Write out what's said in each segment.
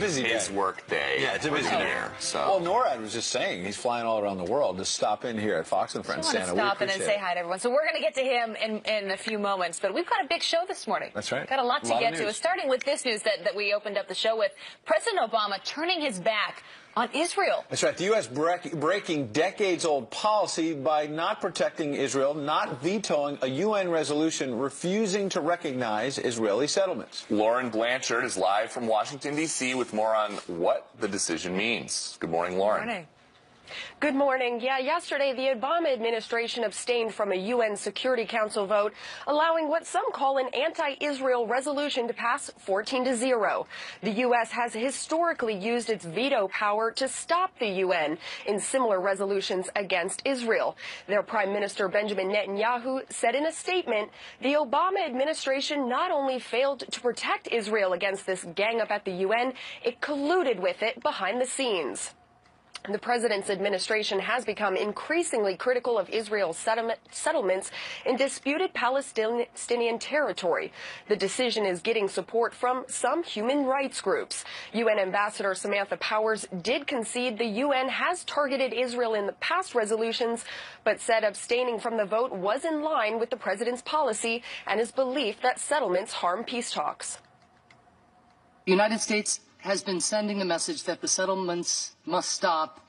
busy his day. work day. Yeah, it's a busy day. So. Well, NORAD was just saying he's flying all around the world to stop in here at Fox and Friends. I want to stop in and say hi to everyone. So we're going to get to him in a few moments, but we've got a big show this morning. That's right. Got a lot to get to. Starting with this news that we opened up the show with. President Obama turning his back on Israel. That's right. The U.S. breaking decades-old policy by not protecting Israel, not vetoing a UN resolution refusing to recognize Israeli settlements. Lauren Blanchard is live from Washington, D.C. with more on what the decision means. Good morning, Lauren. Good morning. Good morning. Yeah, yesterday the Obama administration abstained from a UN Security Council vote allowing what some call an anti-Israel resolution to pass 14-0. The U.S. has historically used its veto power to stop the UN in similar resolutions against Israel. Their Prime Minister Benjamin Netanyahu said in a statement, the Obama administration not only failed to protect Israel against this gang-up at the UN, it colluded with it behind the scenes. The president's administration has become increasingly critical of Israel's settlements in disputed Palestinian territory. The decision is getting support from some human rights groups. UN Ambassador Samantha Powers did concede the UN has targeted Israel in the past resolutions, but said abstaining from the vote was in line with the president's policy and his belief that settlements harm peace talks. The United States has been sending the message that the settlements must stop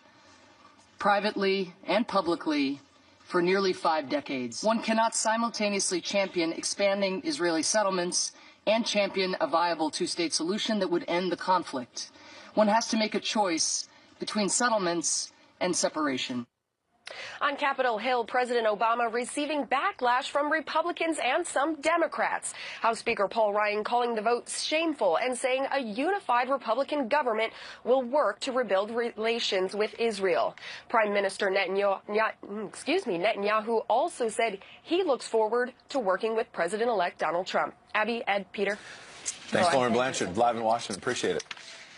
privately and publicly for nearly 5 decades. One cannot simultaneously champion expanding Israeli settlements and champion a viable two-state solution that would end the conflict. One has to make a choice between settlements and separation. On Capitol Hill, President Obama receiving backlash from Republicans and some Democrats. House Speaker Paul Ryan calling the vote shameful and saying a unified Republican government will work to rebuild relations with Israel. Prime Minister Netanyahu also said he looks forward to working with President-elect Donald Trump. Abby, Ed, Peter. Thanks, Lauren Blanchard, live in Washington. Appreciate it.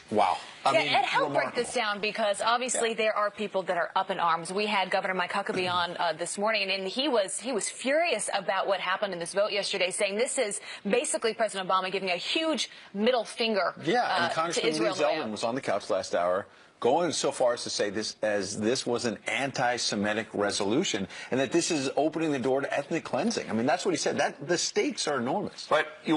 Wow. Ed, help break this down, because obviously there are people that are up in arms. We had Governor Mike Huckabee on this morning, and he was furious about what happened in this vote yesterday, saying this is basically President Obama giving a huge middle finger and to Congressman Israel. Lee Zeldin was on the couch last hour, going so far as to say this was an anti-Semitic resolution, and that this is opening the door to ethnic cleansing. I mean, that's what he said. That the stakes are enormous. But you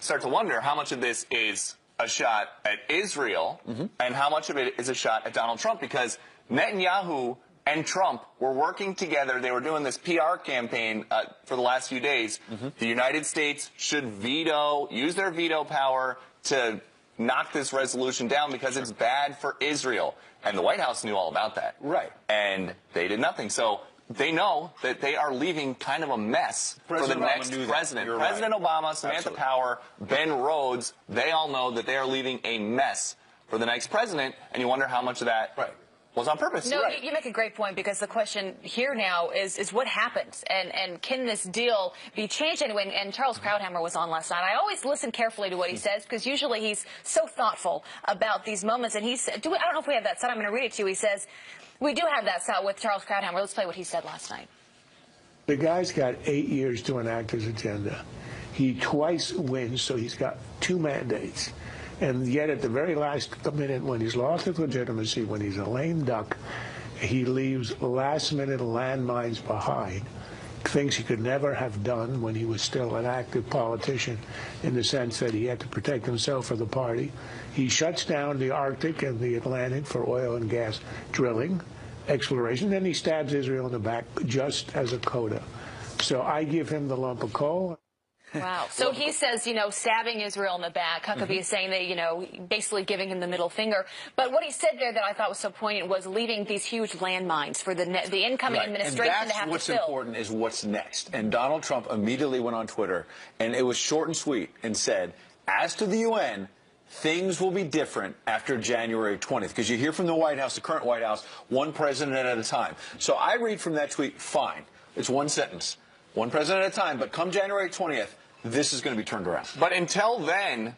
start to wonder how much of this is a shot at Israel and how much of it is a shot at Donald Trump, because Netanyahu and Trump were working together. They were doing this PR campaign for the last few days. The United States should use their veto power to knock this resolution down because it's bad for Israel. And the White House knew all about that. Right. And they did nothing. So they know that they are leaving kind of a mess for the next president. President Obama, Samantha Power, Ben Rhodes, they all know that they are leaving a mess for the next president, and you wonder how much of that was on purpose. No, you make a great point, because the question here now is what happens, and can this deal be changed anyway? And Charles Krauthammer was on last night. I always listen carefully to what he says, because usually he's so thoughtful about these moments. And he said, I don't know if we have that set. I'm going to read it to you. He says, we do have that set with Charles Krauthammer. Let's play what he said last night. The guy's got 8 years to enact his agenda. He twice wins, so he's got 2 mandates. And yet at the very last minute, when he's lost his legitimacy, when he's a lame duck, he leaves last-minute landmines behind, things he could never have done when he was still an active politician, in the sense that he had to protect himself or the party. He shuts down the Arctic and the Atlantic for oil and gas drilling, exploration, then he stabs Israel in the back just as a coda. So I give him the lump of coal. Wow. So he says, stabbing Israel in the back. Huckabee is saying that, basically giving him the middle finger. But what he said there that I thought was so poignant was leaving these huge landmines for the incoming administration to have to fill. And what's important is what's next. And Donald Trump immediately went on Twitter, and it was short and sweet, and said, as to the UN, things will be different after January 20th, because you hear from the White House, the current White House, one president at a time. So I read from that tweet, fine. It's one sentence. One president at a time, but come January 20th, this is going to be turned around. But until then,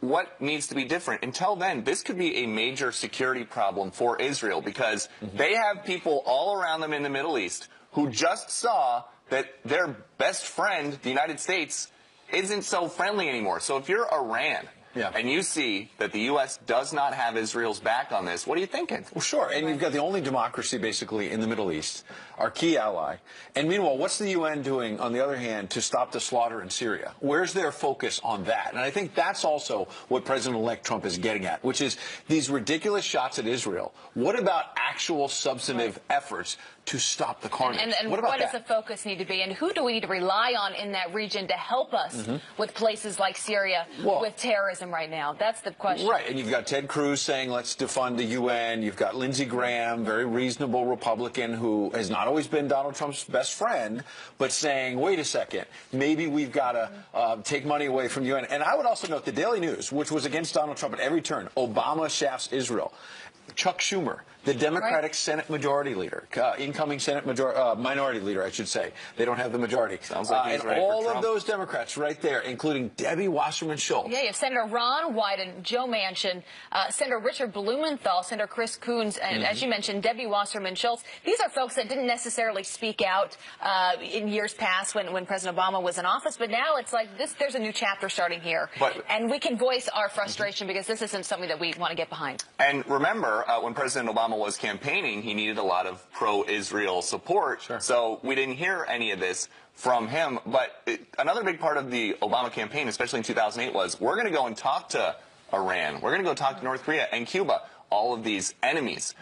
what needs to be different? Until then, this could be a major security problem for Israel, because they have people all around them in the Middle East who just saw that their best friend, the United States, isn't so friendly anymore. So if you're Iran and you see that the U.S. does not have Israel's back on this, what are you thinking? Well, sure. And you've got the only democracy basically in the Middle East, our key ally. And meanwhile, what's the UN doing, on the other hand, to stop the slaughter in Syria? Where's their focus on that? And I think that's also what President-elect Trump is getting at, which is these ridiculous shots at Israel. What about actual substantive efforts to stop the carnage? And what does the focus need to be? And who do we need to rely on in that region to help us with places like Syria with terrorism right now? That's the question. Right. And you've got Ted Cruz saying, let's defund the UN. You've got Lindsey Graham, very reasonable Republican who has not always been Donald Trump's best friend, but saying, wait a second, maybe we've got to take money away from the UN. And I would also note the Daily News, which was against Donald Trump at every turn. Obama shafts Israel. Chuck Schumer, the Democratic Senate Majority Leader, incoming Senate Minority Leader, I should say. They don't have the majority. Sounds like he's ready for all Trump. of those Democrats right there, including Debbie Wasserman Schultz. Yeah, you have Senator Ron Wyden, Joe Manchin, Senator Richard Blumenthal, Senator Chris Coons, and as you mentioned, Debbie Wasserman Schultz. These are folks that didn't necessarily speak out in years past when President Obama was in office, but now it's like there's a new chapter starting here. And we can voice our frustration because this isn't something that we want to get behind. And remember, when President Obama was campaigning, he needed a lot of pro-Israel support. Sure. So we didn't hear any of this from him. But another big part of the Obama campaign, especially in 2008, was we're going to go and talk to Iran. We're going to go talk to North Korea and Cuba, all of these enemies.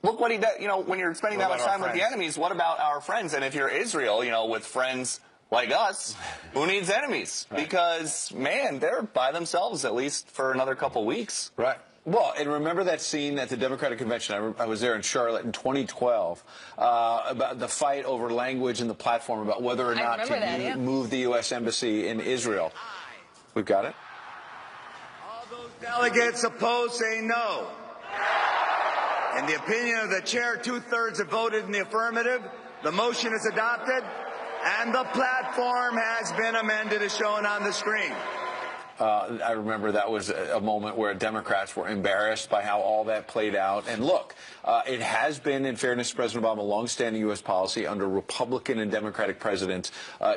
Look what he does. You know, when you're spending that much time with the enemies, what about our friends? And if you're Israel, you know, with friends like us, who needs enemies? Because, man, they're by themselves at least for another couple weeks. Right. Well, and remember that scene at the Democratic Convention? I was there in Charlotte in 2012 about the fight over language and the platform about whether or not to move the U.S. Embassy in Israel. We've got it. All those delegates opposed say no. In the opinion of the chair, 2/3 have voted in the affirmative. The motion is adopted, and the platform has been amended as shown on the screen. I remember that was a moment where Democrats were embarrassed by how all that played out. And look, it has been, in fairness to President Obama, longstanding U.S. policy under Republican and Democratic presidents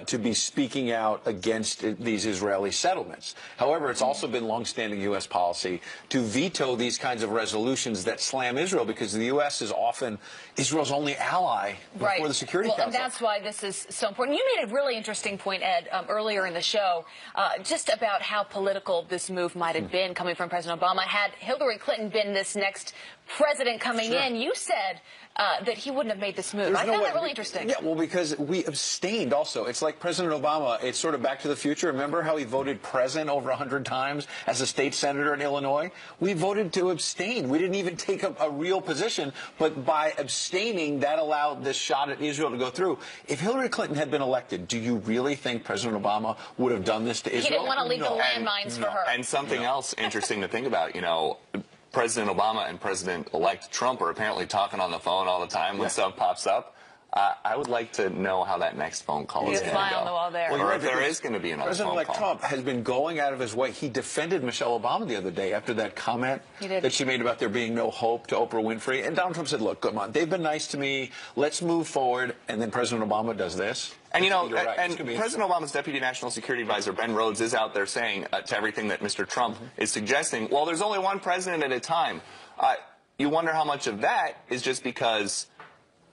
to be speaking out against these Israeli settlements. However, it's also been longstanding U.S. policy to veto these kinds of resolutions that slam Israel because the U.S. is often Israel's only ally before the Security Council. And that's why this is so important. You made a really interesting point, Ed, earlier in the show, just about how political this move might have been coming from President Obama. Had Hillary Clinton been this next president coming in, you said that he wouldn't have made this move. I found that really interesting. Yeah, well, because we abstained also. It's like President Obama, it's sort of back to the future. Remember how he voted present over 100 times as a state senator in Illinois? We voted to abstain. We didn't even take a real position, but by abstaining, that allowed this shot at Israel to go through. If Hillary Clinton had been elected, do you really think President Obama would have done this to Israel? He didn't want to leave the landmines for her. And something else interesting to think about, you know, President Obama and President-elect Trump are apparently talking on the phone all the time when stuff pops up. I would like to know how that next phone call is going to go. On the wall there. Well, or if there is going to be another phone call. President-elect Trump has been going out of his way. He defended Michelle Obama the other day after that comment that she made about there being no hope to Oprah Winfrey. And Donald Trump said, look, come on, they've been nice to me. Let's move forward. And then President Obama does this. And, you know, and President Obama's Deputy National Security Advisor, Ben Rhodes, is out there saying to everything that Mr. Trump is suggesting, well, there's only one president at a time. You wonder how much of that is just because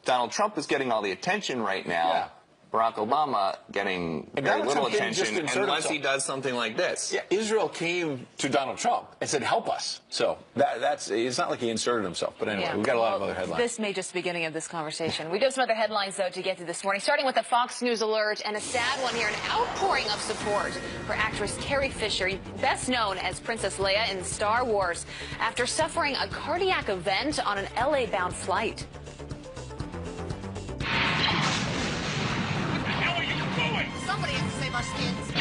Donald Trump is getting all the attention right now. Barack Obama getting very little attention unless he does something like this. Yeah, Israel came to Donald Trump and said, help us. So it's not like he inserted himself. But anyway, we've got a lot of other headlines. This may just be the beginning of this conversation. We do have some other headlines, though, to get to this morning, starting with a Fox News alert and a sad one here, an outpouring of support for actress Carrie Fisher, best known as Princess Leia in Star Wars, after suffering a cardiac event on an LA-bound flight. Somebody has to save our skins.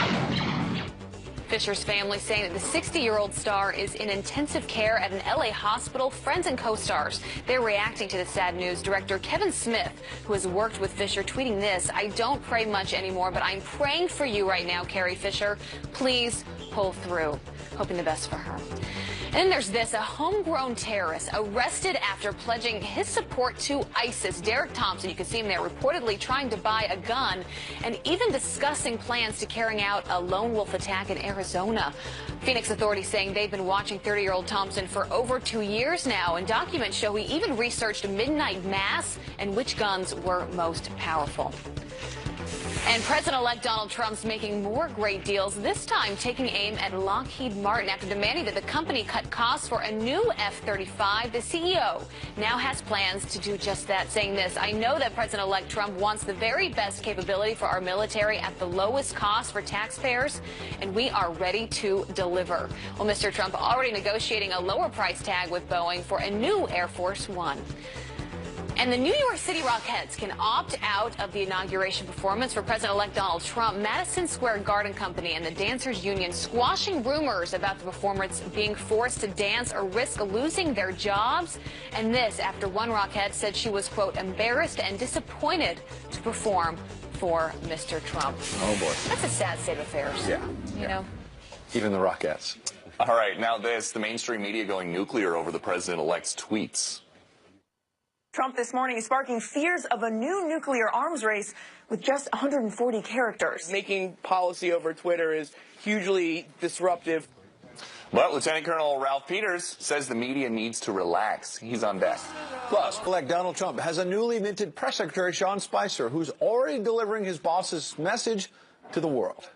Fisher's family saying that the 60-year-old star is in intensive care at an LA hospital. Friends and co-stars, they're reacting to the sad news. Director Kevin Smith, who has worked with Fisher, tweeting this: I don't pray much anymore, but I'm praying for you right now, Carrie Fisher. Please pull through. hoping the best for her. And then there's this, a homegrown terrorist arrested after pledging his support to ISIS. Derek Thompson, you can see him there, reportedly trying to buy a gun and even discussing plans to carrying out a lone wolf attack in Arizona. Phoenix authorities saying they've been watching 30-year-old Thompson for over 2 years now, and documents show he even researched midnight mass and which guns were most powerful. And President-elect Donald Trump's making more great deals, this time taking aim at Lockheed Martin after demanding that the company cut costs for a new F-35. The CEO now has plans to do just that, saying this: "I know that President-elect Trump wants the very best capability for our military at the lowest cost for taxpayers, and we are ready to deliver." Well, Mr. Trump already negotiating a lower price tag with Boeing for a new Air Force One. And the New York City Rockettes can opt out of the inauguration performance for President-elect Donald Trump. Madison Square Garden Company and the Dancers Union squashing rumors about the performers being forced to dance or risk losing their jobs. And this after one Rockette said she was, quote, embarrassed and disappointed to perform for Mr. Trump. Oh, boy. That's a sad state of affairs. Yeah. You know? Even the Rockettes. All right, now this, the mainstream media going nuclear over the president-elect's tweets. Trump this morning is sparking fears of a new nuclear arms race with just 140 characters. Making policy over Twitter is hugely disruptive. But Lieutenant Colonel Ralph Peters says the media needs to relax. He's on deck. Plus, elect Donald Trump has a newly minted press secretary, Sean Spicer, who's already delivering his boss's message to the world.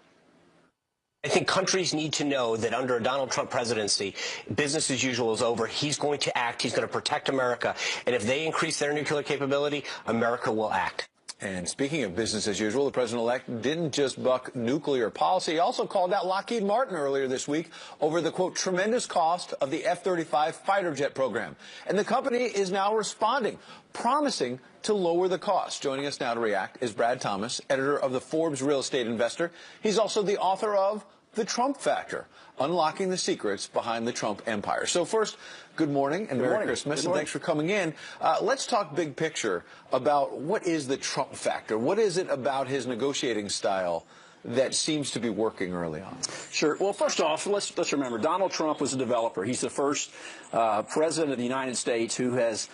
I think countries need to know that under a Donald Trump presidency, business as usual is over. He's going to act. He's going to protect America. And if they increase their nuclear capability, America will act. And speaking of business as usual, the president-elect didn't just buck nuclear policy. He also called out Lockheed Martin earlier this week over the, quote, tremendous cost of the F-35 fighter jet program. And the company is now responding, promising to lower the cost. Joining us now to react is Brad Thomas, editor of the Forbes Real Estate Investor. He's also the author of The Trump Factor, Unlocking the Secrets Behind the Trump Empire. So first, good morning and Merry Christmas, and thanks for coming in. Let's talk big picture about what is the Trump Factor. What is it about his negotiating style that seems to be working early on? Sure. Well, first off, let's remember, Donald Trump was a developer. He's the first president of the United States who has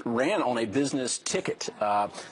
ran on a business ticket.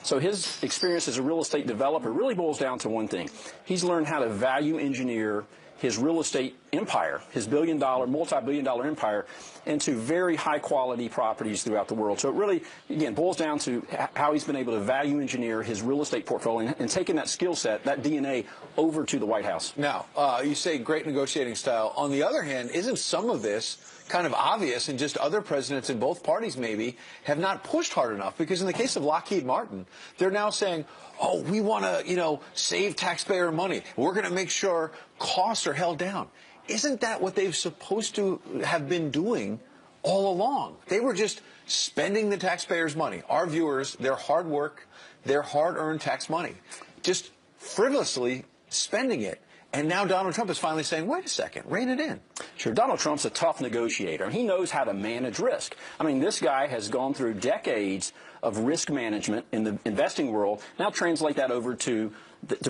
So his experience as a real estate developer really boils down to one thing. He's learned how to value engineer his real estate empire, his multi-billion-dollar empire, into very high-quality properties throughout the world. So it really, again, boils down to how he's been able to value engineer his real estate portfolio and taking that skill set, that DNA, over to the White House. Now, you say great negotiating style. On the other hand, isn't some of this kind of obvious, and just other presidents in both parties maybe have not pushed hard enough? Because in the case of Lockheed Martin, they're now saying, oh, we want to, save taxpayer money. We're going to make sure costs are held down. Isn't that what they've supposed to have been doing all along? They were just spending the taxpayers' money, our viewers, their hard work, their hard-earned tax money, just frivolously spending it. And now Donald Trump is finally saying, wait a second, rein it in. Sure, Donald Trump's a tough negotiator. He knows how to manage risk. I mean, this guy has gone through decades of risk management in the investing world. Now translate that over to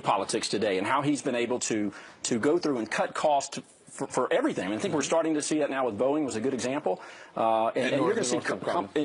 politics today, and how he's been able to go through and cut costs for everything. I think we're starting to see that now with Boeing was a good example. And you're going to see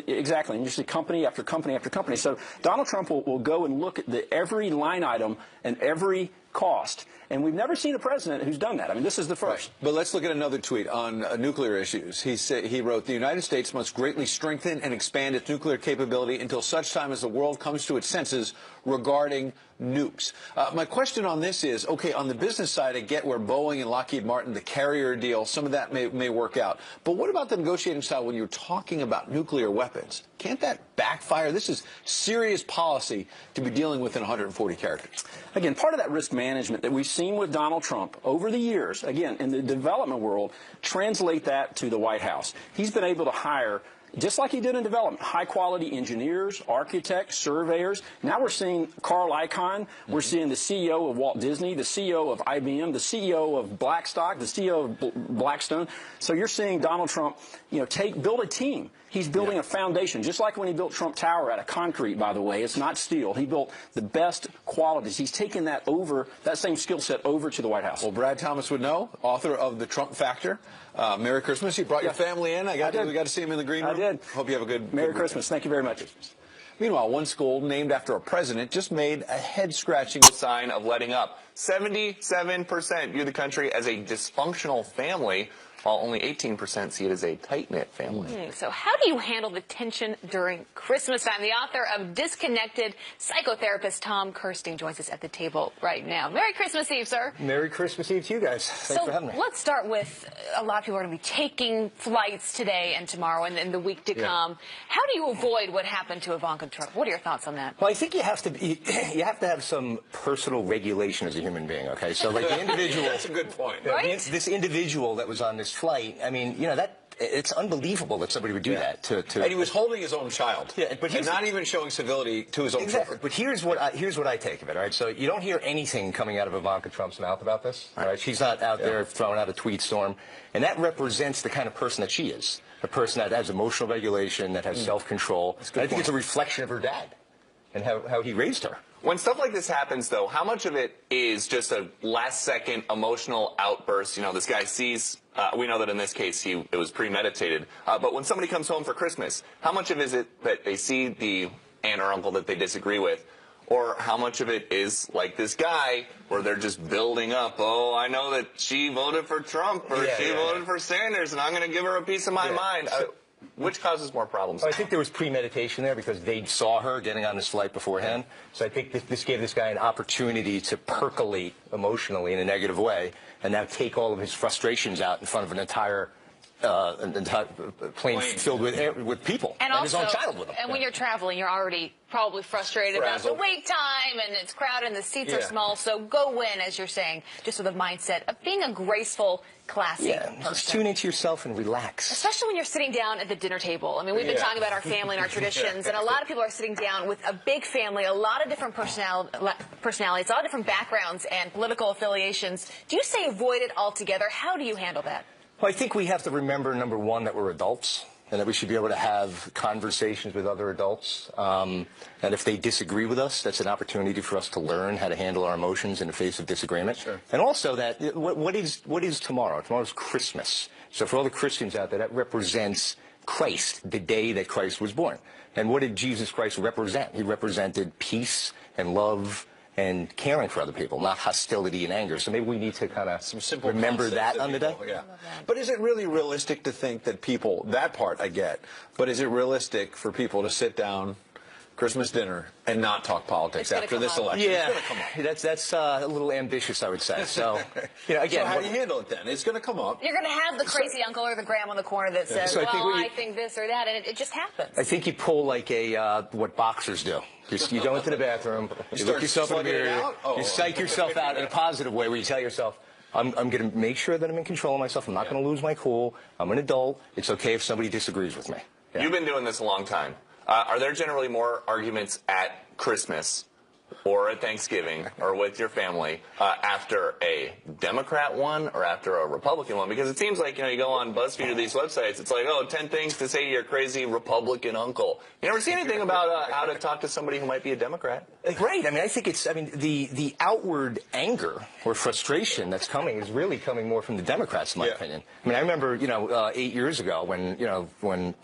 exactly, and you see company after company after company. So Donald Trump will go and look at every line item and every cost. And we've never seen a president who's done that. I mean, this is the first. Right. But let's look at another tweet on nuclear issues. He wrote, the United States must greatly strengthen and expand its nuclear capability until such time as the world comes to its senses regarding nukes. My question on this is, okay, on the business side, I get where Boeing and Lockheed Martin, the carrier deal, some of that may work out. But what about the negotiating style when you're talking about nuclear weapons? Can't that backfire? This is serious policy to be dealing with in 140 characters. Again, part of that risk management that we've seen with Donald Trump over the years, again, in the development world, translate that to the White House. He's been able to hire just like he did in development, high-quality engineers, architects, surveyors. Now we're seeing Carl Icahn. We're seeing the CEO of Walt Disney, the CEO of IBM, the CEO of Blackstock, the CEO of Blackstone. So you're seeing Donald Trump, build a team. He's building a foundation, just like when he built Trump Tower out of concrete, by the way. It's not steel. He built the best qualities. He's taken that same skill set over to the White House. Well, Brad Thomas would know, author of The Trump Factor. Merry Christmas. You brought your family in. We got to see him in the green room. I did. Hope you have a good Merry Christmas. Thank you very much. Meanwhile, one school named after a president just made a head-scratching sign of letting up. 77% view the country as a dysfunctional family, while only 18% see it as a tight-knit family. So how do you handle the tension during Christmas time? The author of Disconnected, psychotherapist Tom Kirstein joins us at the table right now. Merry Christmas Eve, sir. Merry Christmas Eve to you guys. Thanks for having me. Let's start with a lot of people are going to be taking flights today and tomorrow and the week to come. How do you avoid what happened to Ivanka Trump? What are your thoughts on that? Well, I think you have to have some personal regulation as a human being, okay? So like the individual... That's a good point. Right? This individual that was on this flight, I mean, it's unbelievable that somebody would do that to and he was holding his own child. Yeah, but he's not even showing civility to his own children. But here's what I take of it, all right? So you don't hear anything coming out of Ivanka Trump's mouth about this, all right? She's not out there throwing out a tweet storm, and that represents the kind of person that she is, a person that has emotional regulation, that has self-control. I think it's a reflection of her dad and how he raised her. When stuff like this happens, though, how much of it is just a last-second emotional outburst? This guy sees, we know that in this case it was premeditated, but when somebody comes home for Christmas, how much of it is it that they see the aunt or uncle that they disagree with? Or how much of it is like this guy where they're just building up, oh, I know that she voted for Trump or she voted for Sanders and I'm going to give her a piece of my mind. Which causes more problems? I think there was premeditation there because they saw her getting on this flight beforehand. So I think this gave this guy an opportunity to percolate emotionally in a negative way and now take all of his frustrations out in front of an entire plane filled with people and his own child with him. And when you're traveling, you're already probably frustrated about the wait time and it's crowded and the seats are small. So go in, as you're saying, just with a mindset of being a graceful, classy person. Just tune into yourself and relax. Especially when you're sitting down at the dinner table. I mean, we've been talking about our family and our traditions, and a lot of people are sitting down with a big family, a lot of different personalities, a lot of different backgrounds and political affiliations. Do you say avoid it altogether? How do you handle that? Well, I think we have to remember, number one, that we're adults and that we should be able to have conversations with other adults. And if they disagree with us, that's an opportunity for us to learn how to handle our emotions in the face of disagreement. Sure. And also that what is tomorrow? Tomorrow's Christmas. So for all the Christians out there, that represents Christ, the day that Christ was born. And what did Jesus Christ represent? He represented peace and love and caring for other people, not hostility and anger. So maybe we need to kind of remember that on the day. Yeah. But is it really realistic to think that people, that part I get, but is it realistic for people to sit down Christmas dinner and not talk politics after this election? Yeah, it's going to come up. That's a little ambitious, I would say. So, again, so how do you handle it then? It's going to come up. You're going to have the crazy uncle or the grandma on the corner that says, I think this or that, and it just happens. I think you pull like what boxers do. You go into the bathroom, you look yourself in the mirror, you psych yourself out in a positive way where you tell yourself, I'm going to make sure that I'm in control of myself. I'm not going to lose my cool. I'm an adult. It's okay if somebody disagrees with me. Yeah. You've been doing this a long time. Are there generally more arguments at Christmas or at Thanksgiving or with your family after a Democrat one or after a Republican one? Because it seems like, you go on BuzzFeed or these websites, it's like, 10 things to say to your crazy Republican uncle. You never see anything about how to talk to somebody who might be a Democrat? Great. I think the outward anger or frustration that's coming is really coming more from the Democrats, in my opinion. I remember, 8 years ago when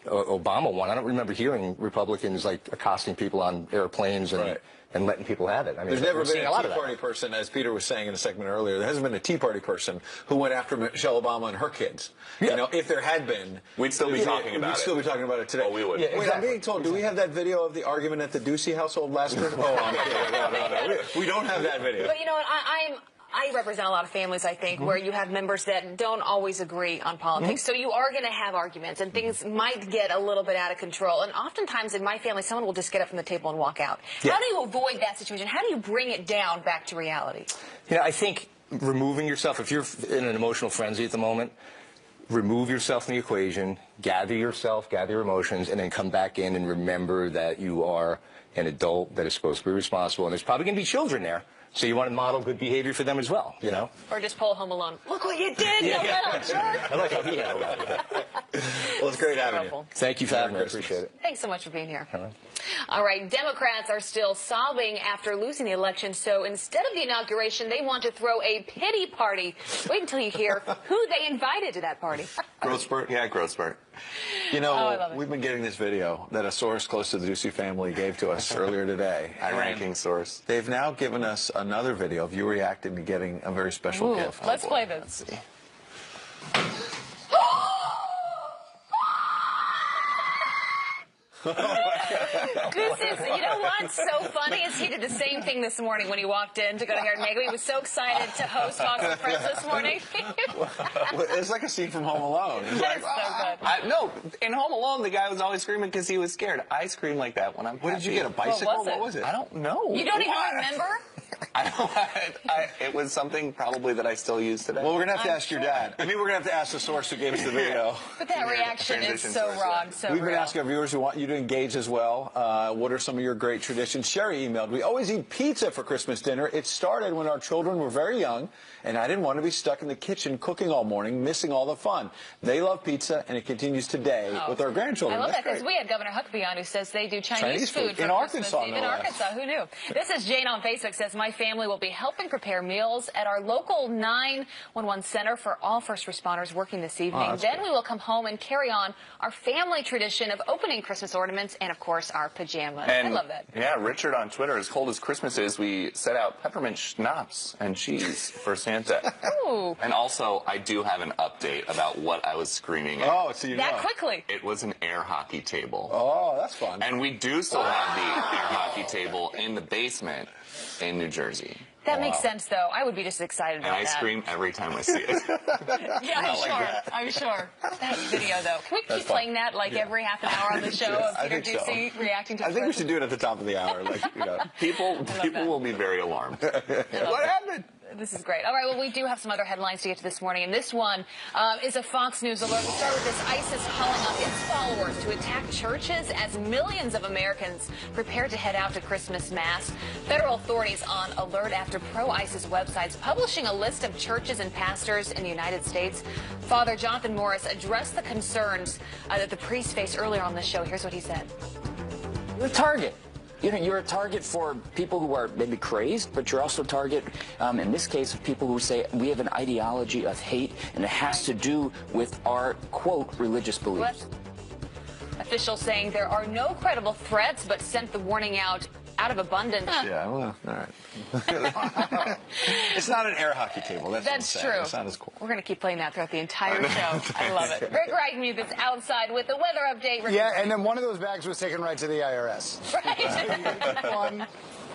Obama won, I don't remember hearing Republicans accosting people on airplanes and letting people have it. There's never been a Tea Party person, as Peter was saying in a segment earlier, there hasn't been a Tea Party person who went after Michelle Obama and her kids. If there had been, we'd still be talking about it. We'd still be talking about it today. Oh, we would. Wait, I'm being told, do we have that video of the argument at the Ducey household last Christmas? I'm kidding. No. We don't have that video. But you know what, I represent a lot of families, I think, where you have members that don't always agree on politics. So you are going to have arguments, and things might get a little bit out of control. And oftentimes in my family, someone will just get up from the table and walk out. How do you avoid that situation? How do you bring it down back to reality? I think removing yourself, if you're in an emotional frenzy at the moment, remove yourself from the equation, gather yourself, gather your emotions, and then come back in and remember that you are an adult that is supposed to be responsible. And there's probably going to be children there. So you want to model good behavior for them as well, you know? Or just pull Home Alone. Look what you did, you little jerk. I like how he handled that. Well, it's great having you. Thank you for having me. I appreciate it. Thanks so much for being here. All right, Democrats are still sobbing after losing the election, so instead of the inauguration, they want to throw a pity party. Wait until you hear who they invited to that party. Growth spurt? Yeah, growth spurt. You know, we've been getting this video that a source close to the Ducey family gave to us earlier today. High-ranking source. They've now given us another video of you reacting to getting a very special gift. Let's play this. This is, you know what's so funny is he did the same thing this morning when he walked in to go to Hair and Meghan. He was so excited to host Fox and Friends this morning. It's like a scene from Home Alone. It's like, so good. No, in Home Alone, the guy was always screaming because he was scared. I scream like that when I'm What did you get, a bicycle? What was it? I don't know. You don't even remember? It was something probably that I still use today. Well, we're going to have to ask your dad. I mean, we're going to have to ask the source who gave us the video. But that reaction is so wrong, so We've been real. asking our viewers who want you to engage as well. What are some of your great traditions? Sherry emailed, we always eat pizza for Christmas dinner. It started when our children were very young, and I didn't want to be stuck in the kitchen cooking all morning, missing all the fun. They love pizza, and it continues today with our grandchildren. I love That's that because great. we had Governor Huckabee on who says they do Chinese food for in Christmas Arkansas, Eve. no In less. Arkansas, who knew? This is Jane on Facebook, says, my family will be helping prepare meals at our local 911 center for all first responders working this evening. Then we will come home and carry on our family tradition of opening Christmas ornaments and, of course, our pajamas. I love that. Yeah, Richard on Twitter, as cold as Christmas is, we set out peppermint schnapps and cheese for Santa. Ooh. And also, I do have an update about what I was screaming at. Oh, so you That know. quickly. It was an air hockey table. Oh, that's fun. And we do still have the air hockey table in the basement in New Jersey. That makes sense, though. I would be just excited about And I that. scream every time I see it. Yeah, I'm sure. I'm sure. That video, though. Can we keep playing that like every half an hour on the show of Peter Ducey reacting to I think we should do it at the top of the hour. Like, you know. People will be very alarmed. What happened? This is great. All right, well, we do have some other headlines to get to this morning, and this one is a Fox News alert. We'll start with this. ISIS calling on its followers to attack churches as millions of Americans prepare to head out to Christmas Mass. Federal authorities on alert after pro-ISIS websites publishing a list of churches and pastors in the United States. Father Jonathan Morris addressed the concerns that the priest faced earlier on the show. Here's what he said. You're a target. You know, you're a target for people who are maybe crazed, but you're also a target, in this case, of people who say we have an ideology of hate, and it has to do with our, quote, religious beliefs. Officials saying there are no credible threats, but sent the warning out of abundance. Yeah, well, all right. It's not an air hockey table. That's true. It's not as cool. We're going to keep playing that throughout the entire show. I love it. Rick Reitenmuth is outside with the weather update. Rick, yeah, and then one of those bags was taken right to the IRS. Right.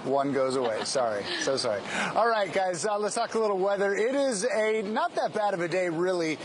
One goes away. Sorry. So sorry. All right, guys, let's talk a little weather. It is not that bad of a day, really.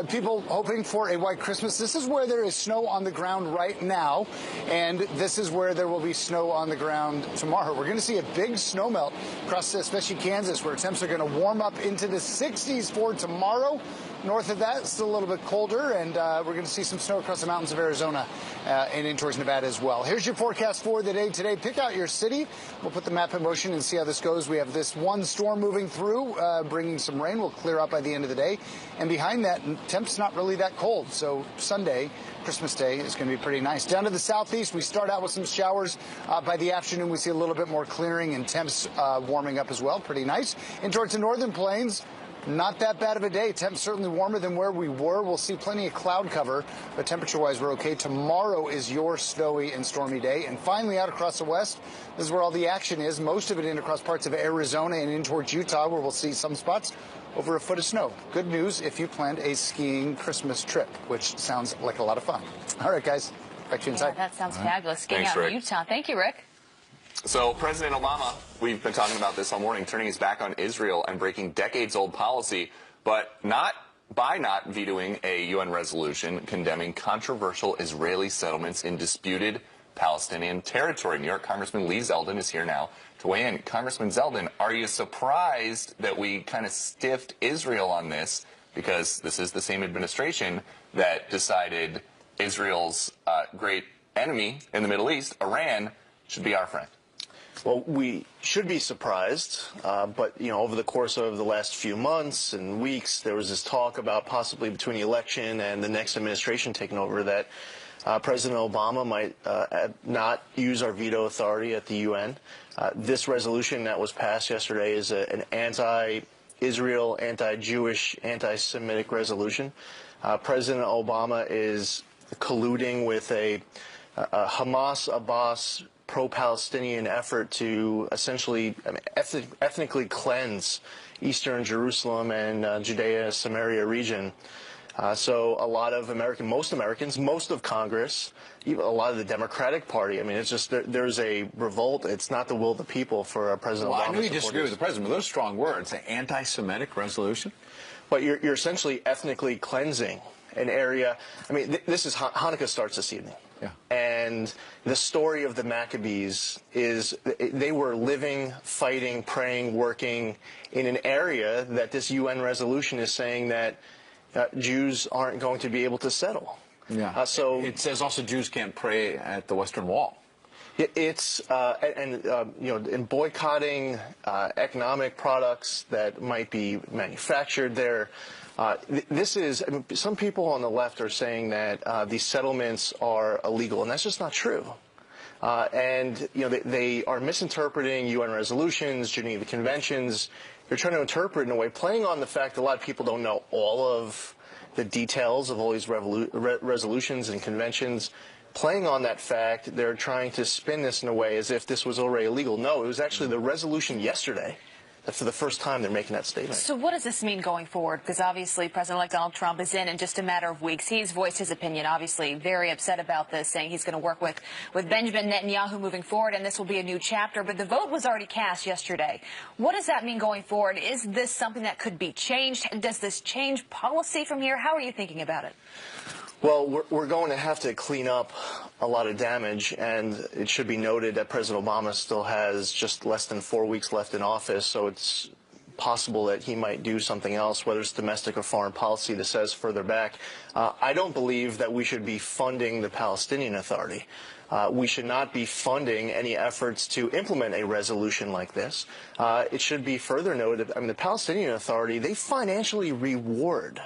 People hoping for a white Christmas. This is where there is snow on the ground right now, and this is where there will be snow on the ground tomorrow. We're going to see a big snow melt across especially Kansas, where temps are going to warm up into the 60s for tomorrow. North of that, still a little bit colder, and we're going to see some snow across the mountains of Arizona and in towards Nevada as well. Here's your forecast for the day today. Pick out your city. We'll put the map in motion and see how this goes. We have this one storm moving through, bringing some rain. We'll clear up by the end of the day. And behind that, temps not really that cold. So Sunday, Christmas Day, is going to be pretty nice. Down to the southeast, we start out with some showers. By the afternoon, we see a little bit more clearing and temps warming up as well. Pretty nice. And towards the northern plains, not that bad of a day. Temps certainly warmer than where we were. We'll see plenty of cloud cover, but temperature-wise, we're okay. Tomorrow is your snowy and stormy day. And finally, out across the west, this is where all the action is. Most of it in across parts of Arizona and in towards Utah, where we'll see some spots over a foot of snow. Good news if you planned a skiing Christmas trip, which sounds like a lot of fun. All right, guys, back to you inside. Yeah, that sounds fabulous. Skiing Thanks, out in Rick. Utah. Thank you, Rick. So President Obama, we've been talking about this all morning, turning his back on Israel and breaking decades-old policy, but not vetoing a UN resolution condemning controversial Israeli settlements in disputed Palestinian territory. New York Congressman Lee Zeldin is here now to weigh in. Congressman Zeldin, are you surprised that we kind of stiffed Israel on this because this is the same administration that decided Israel's great enemy in the Middle East, Iran, should be our friend. Well, we should be surprised, but, you know, over the course of the last few months and weeks, there was this talk about possibly between the election and the next administration taking over that President Obama might not use our veto authority at the UN. This resolution that was passed yesterday is an anti-Israel, anti-Jewish, anti-Semitic resolution. President Obama is colluding with a Hamas-Abbas pro-Palestinian effort to essentially ethnically cleanse eastern Jerusalem and Judea-Samaria region. So a lot of most Americans, most of Congress, even a lot of the Democratic Party, I mean, it's just there's a revolt. It's not the will of the people for President Obama. I know you disagree with the president, but those are strong words. An anti-Semitic resolution? But you're essentially ethnically cleansing an area. I mean, this is Hanukkah starts this evening. Yeah. And the story of the Maccabees is they were living, fighting, praying, working in an area that this UN resolution is saying that Jews aren't going to be able to settle. Yeah. So it says also Jews can't pray at the Western Wall. It's in boycotting economic products that might be manufactured there. This is, I mean, some people on the left are saying that these settlements are illegal, and that's just not true. And you know, they are misinterpreting UN resolutions, Geneva Conventions. They're trying to interpret in a way, playing on the fact that a lot of people don't know all of the details of all these resolutions and conventions. Playing on that fact, they're trying to spin this in a way as if this was already illegal. No, it was actually the resolution yesterday that for the first time they're making that statement. So what does this mean going forward? Because obviously President-elect Donald Trump is in just a matter of weeks. He's voiced his opinion, obviously very upset about this, saying he's going to work with Benjamin Netanyahu moving forward, and this will be a new chapter. But the vote was already cast yesterday. What does that mean going forward? Is this something that could be changed? Does this change policy from here? How are you thinking about it? Well, we're going to have to clean up a lot of damage, and it should be noted that President Obama still has just less than 4 weeks left in office, so it's possible that he might do something else, whether it's domestic or foreign policy, that says further back. I don't believe that we should be funding the Palestinian Authority. We should not be funding any efforts to implement a resolution like this. It should be further noted, I mean, the Palestinian Authority, they financially reward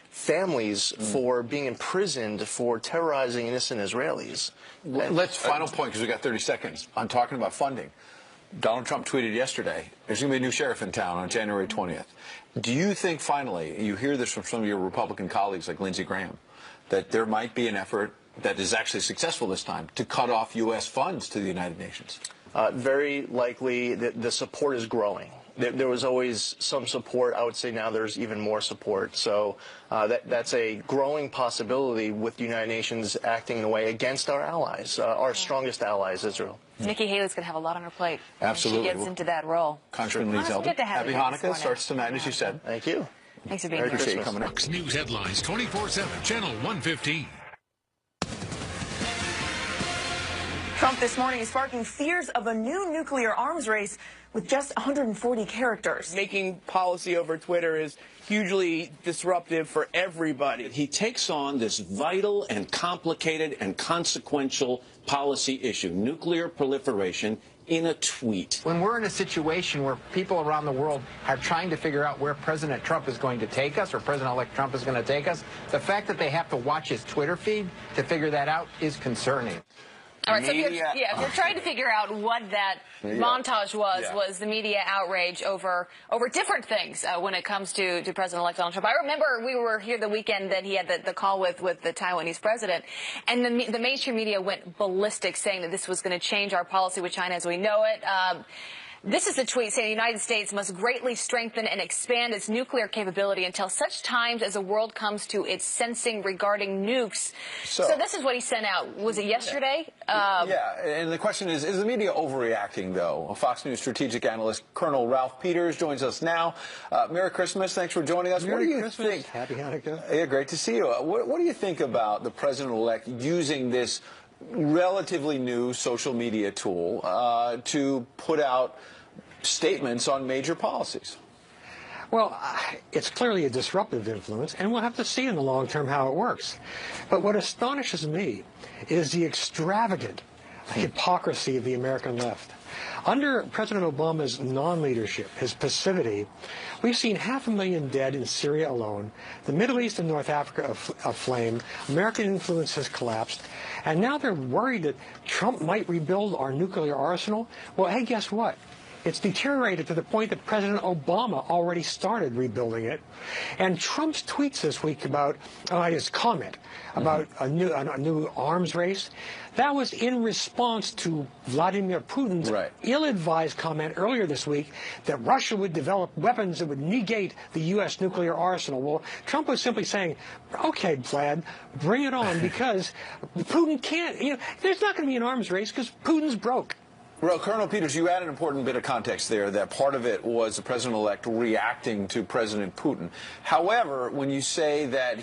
families for being imprisoned for terrorizing innocent Israelis. Let's final point, because we've got 30 seconds. I'm talking about funding. Donald Trump tweeted yesterday, there's going to be a new sheriff in town on January 20th. Do you think, finally, you hear this from some of your Republican colleagues like Lindsey Graham, that there might be an effort that is actually successful this time to cut off U.S. funds to the United Nations? Very likely the support is growing. There was always some support. I would say now there's even more support. So that's a growing possibility with the United Nations acting in a way against our allies, our strongest allies, Israel. Nikki Haley's going to have a lot on her plate. Absolutely. When she gets into that role. Congressman Lee Zeldin, happy Hanukkah. Starts tonight, as you said. Thank you. Thanks for being here. Appreciate you coming in. Fox News headlines 24/7, Channel 115. Trump this morning is sparking fears of a new nuclear arms race with just 140 characters. Making policy over Twitter is hugely disruptive for everybody. He takes on this vital and complicated and consequential policy issue, nuclear proliferation, in a tweet. When we're in a situation where people around the world are trying to figure out where President Trump is going to take us, or President-elect Trump is going to take us, the fact that they have to watch his Twitter feed to figure that out is concerning. All right, so if you're trying to figure out what that montage was the media outrage over different things when it comes to President-elect Donald Trump. I remember we were here the weekend that he had the call with the Taiwanese president, and the mainstream media went ballistic, saying that this was going to change our policy with China as we know it. This is a tweet saying the United States must greatly strengthen and expand its nuclear capability until such times as the world comes to its sensing regarding nukes. So this is what he sent out. Was it yesterday? Yeah, and the question is the media overreacting, though? A Fox News strategic analyst, Colonel Ralph Peters, joins us now. Merry Christmas. Thanks for joining us. Merry what do you Christmas. think? Happy Hanukkah. Yeah, great to see you. What do you think about the president-elect using this relatively new social media tool to put out statements on major policies? Well, it's clearly a disruptive influence, and we'll have to see in the long term how it works. But what astonishes me is the extravagant hypocrisy of the American left. Under President Obama's non-leadership, his passivity, we've seen 500,000 dead in Syria alone, the Middle East and North Africa aflame, American influence has collapsed, and now they're worried that Trump might rebuild our nuclear arsenal. Well, hey, guess what? It's deteriorated to the point that President Obama already started rebuilding it. And Trump's tweets this week about his comment about a new arms race, that was in response to Vladimir Putin's ill-advised comment earlier this week that Russia would develop weapons that would negate the U.S. nuclear arsenal. Well, Trump was simply saying, okay, Vlad, bring it on, because Putin can't, there's not going to be an arms race because Putin's broke. Well, Colonel Peters, you added an important bit of context there, that part of it was the president-elect reacting to President Putin. However, when you say that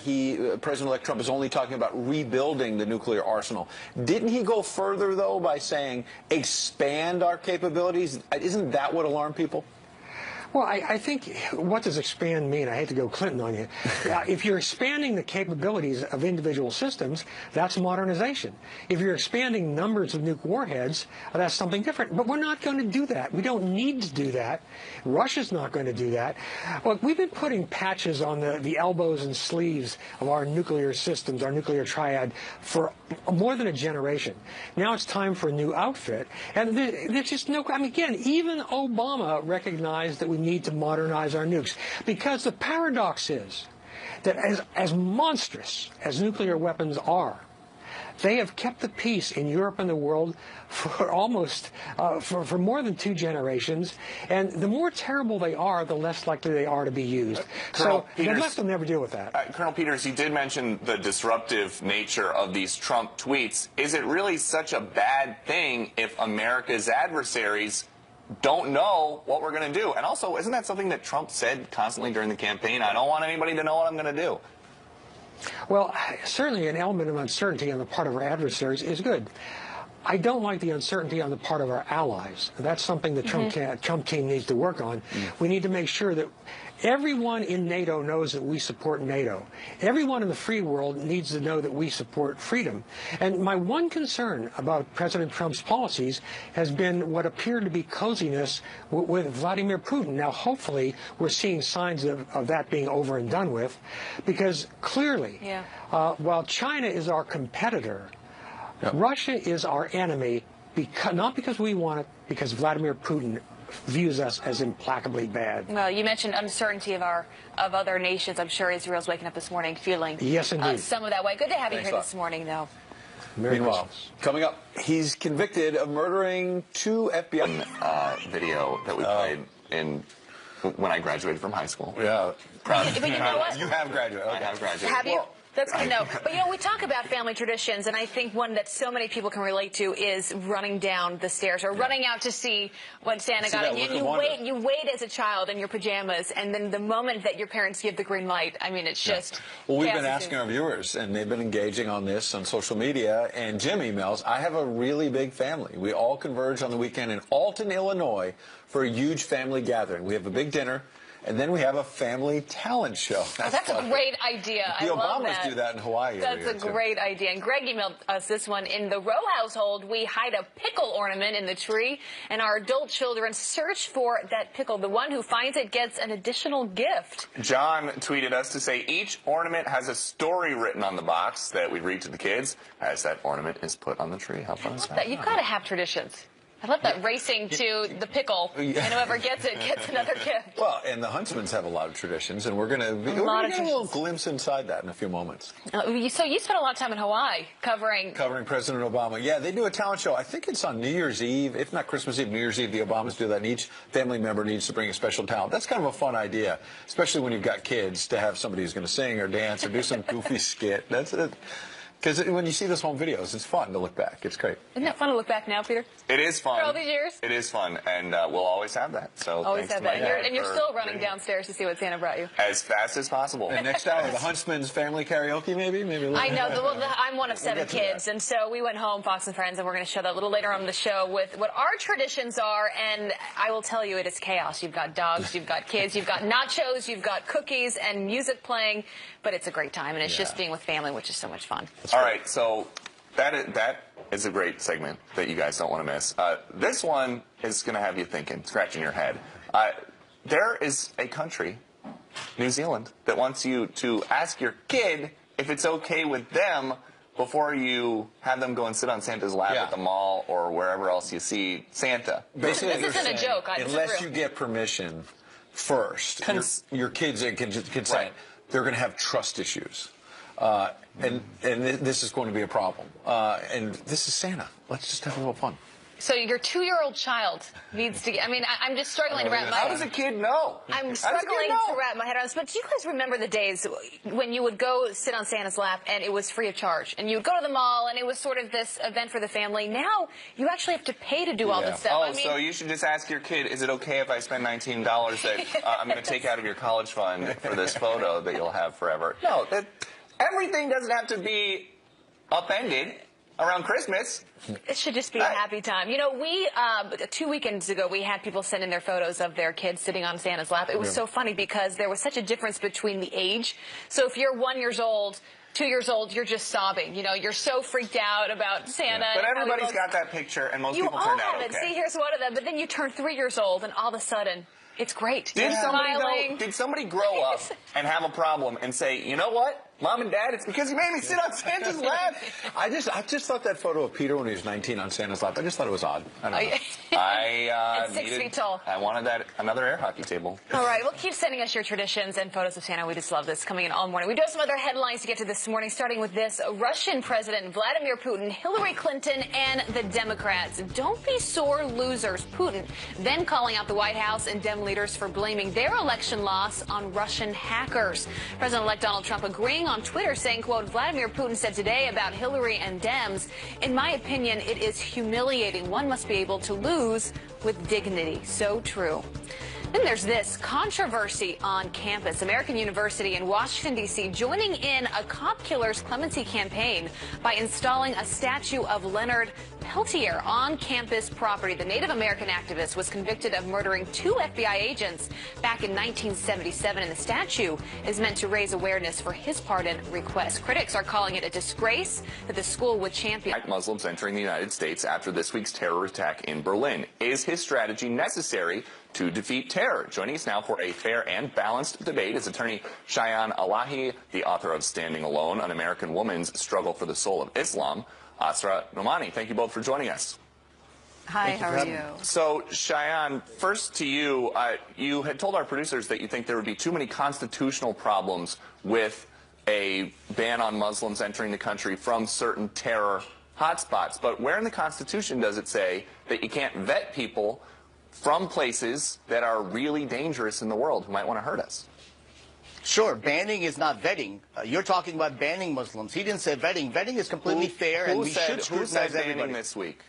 President-elect Trump is only talking about rebuilding the nuclear arsenal, didn't he go further, though, by saying expand our capabilities? Isn't that what alarmed people? Well, I think, what does expand mean? I hate to go Clinton on you. If you're expanding the capabilities of individual systems, that's modernization. If you're expanding numbers of nuke warheads, that's something different. But we're not going to do that. We don't need to do that. Russia's not going to do that. Look, we've been putting patches on the elbows and sleeves of our nuclear systems, our nuclear triad, for more than a generation. Now it's time for a new outfit. And there's just no, again, even Obama recognized that we need to modernize our nukes. Because the paradox is that as monstrous as nuclear weapons are, they have kept the peace in Europe and the world for almost, for more than 2 generations. And the more terrible they are, the less likely they are to be used. So the left will never deal with that. Colonel Peters, you did mention the disruptive nature of these Trump tweets. Is it really such a bad thing if America's adversaries don't know what we're going to do? And also, isn't that something that Trump said constantly during the campaign? I don't want anybody to know what I'm going to do. Well, certainly an element of uncertainty on the part of our adversaries is good. I don't like the uncertainty on the part of our allies. That's something the Trump team needs to work on. We need to make sure that everyone in NATO knows that we support NATO. Everyone in the free world needs to know that we support freedom. And my one concern about President Trump's policies has been what appeared to be coziness with Vladimir Putin. Now, hopefully, we're seeing signs of that being over and done with, because clearly, while China is our competitor, Russia is our enemy, not because we want it, because Vladimir Putin views us as implacably bad. Well, you mentioned uncertainty of other nations. I'm sure Israel's waking up this morning feeling some of that way. Good to have you here this morning, though. Meanwhile, coming up, he's convicted of murdering 2 FBI video that we played when I graduated from high school. Yeah, proud of you. But you know what? You have graduated. Okay. I have graduated. Have you? That's good to know. But, we talk about family traditions, and I think one that so many people can relate to is running down the stairs or running out to see what Santa got. And you wait as a child in your pajamas, and then the moment that your parents give the green light, I mean, it's just... Well, we've been asking our viewers, and they've been engaging on this on social media, and Jim emails, I have a really big family. We all converge on the weekend in Alton, Illinois for a huge family gathering. We have a big dinner. And then we have a family talent show. That's a great idea. The I love Obamas that. do that in Hawaii. That's a great idea. And Greg emailed us this one. In the Rowe household, we hide a pickle ornament in the tree, and our adult children search for that pickle. The one who finds it gets an additional gift. John tweeted us to say each ornament has a story written on the box that we read to the kids as that ornament is put on the tree. How fun is that? You've got to have traditions. I love that, racing to the pickle, and whoever gets it gets another gift. Well, and the Huntsmans have a lot of traditions, and we're going to get a little glimpse inside that in a few moments. So you spent a lot of time in Hawaii covering President Obama. Yeah, they do a talent show. I think it's on New Year's Eve, if not Christmas Eve, New Year's Eve. The Obamas do that, and each family member needs to bring a special talent. That's kind of a fun idea, especially when you've got kids, to have somebody who's going to sing or dance or do some goofy skit. Because when you see those home videos, it's fun to look back. It's great. Isn't it fun to look back now, Peter? It is fun. For all these years? It is fun, and we'll always have that. So Always thanks have to my that. dad And you're for still running bringing it downstairs to see what Santa brought you. as fast as possible. And next hour, the Huntsman's family karaoke, maybe? I know. I'm one of 7 kids, and so we went home, Fox and Friends, and we're going to show that a little later on in the show with what our traditions are. And I will tell you, it is chaos. You've got dogs, you've got kids, you've got nachos, you've got cookies and music playing, but it's a great time, and it's just being with family, which is so much fun. All right, so that is a great segment that you guys don't want to miss. This one is going to have you thinking, scratching your head. There is a country, New Zealand, that wants you to ask your kid if it's okay with them before you have them go and sit on Santa's lap at the mall or wherever else you see Santa. Basically, This isn't a joke. Unless you get permission first, your kids can consent. They're going to have trust issues. And this is going to be a problem. And this is Santa. Let's just have a little fun. So your 2-year-old child needs to get, I'm just struggling to wrap my head. How does a kid know? I'm struggling to wrap my head around this. But do you guys remember the days when you would go sit on Santa's lap and it was free of charge? And you would go to the mall and it was sort of this event for the family. Now you actually have to pay to do all this stuff. Oh, so you should just ask your kid, is it okay if I spend $19 that I'm going to take out of your college fund for this photo that you'll have forever? No, everything doesn't have to be upended around Christmas. It should just be a happy time. You know, we 2 weekends ago, we had people send in their photos of their kids sitting on Santa's lap. It was so funny because there was such a difference between the age. So if you're 1 year old, 2 years old, you're just sobbing. You know, you're so freaked out about Santa. But everybody's got that picture, and most people turn out okay. See, here's one of them. But then you turn 3 years old, and all of a sudden, it's great. Did somebody grow up and have a problem and say, you know what, Mom and Dad, it's because you made me sit on Santa's lap? I just thought that photo of Peter when he was 19 on Santa's lap, I just thought it was odd. I don't know. It's 6 feet tall. I wanted another air hockey table. All right, well, keep sending us your traditions and photos of Santa. We just love this coming in all morning. We do have some other headlines to get to this morning, starting with this. Russian President Vladimir Putin, Hillary Clinton, and the Democrats. Don't be sore losers. Putin then calling out the White House and Dem leaders for blaming their election loss on Russian hackers. President-elect Donald Trump agreeing on Twitter, saying, quote, Vladimir Putin said today about Hillary and Dems, in my opinion, it is humiliating. One must be able to lose with dignity. So true. Then there's this controversy on campus. American University in Washington, D.C. joining in a cop killer's clemency campaign by installing a statue of Leonard Peltier on campus property. The Native American activist was convicted of murdering 2 FBI agents back in 1977, and the statue is meant to raise awareness for his pardon request. Critics are calling it a disgrace that the school would champion. Muslims entering the United States after this week's terror attack in Berlin. Is his strategy necessary to defeat terror? Joining us now for a fair and balanced debate is attorney Shayan Alahi, the author of Standing Alone, An American Woman's Struggle for the Soul of Islam. Asra Nomani, thank you both for joining us. Hi, how are you? So, Shayan, first to you, you had told our producers that you think there would be too many constitutional problems with a ban on Muslims entering the country from certain terror hotspots. But where in the Constitution does it say that you can't vet people from places that are really dangerous in the world who might want to hurt us? Sure, banning is not vetting. You're talking about banning Muslims. He didn't say vetting. Vetting is completely fair, and we should scrutinize everybody. This week?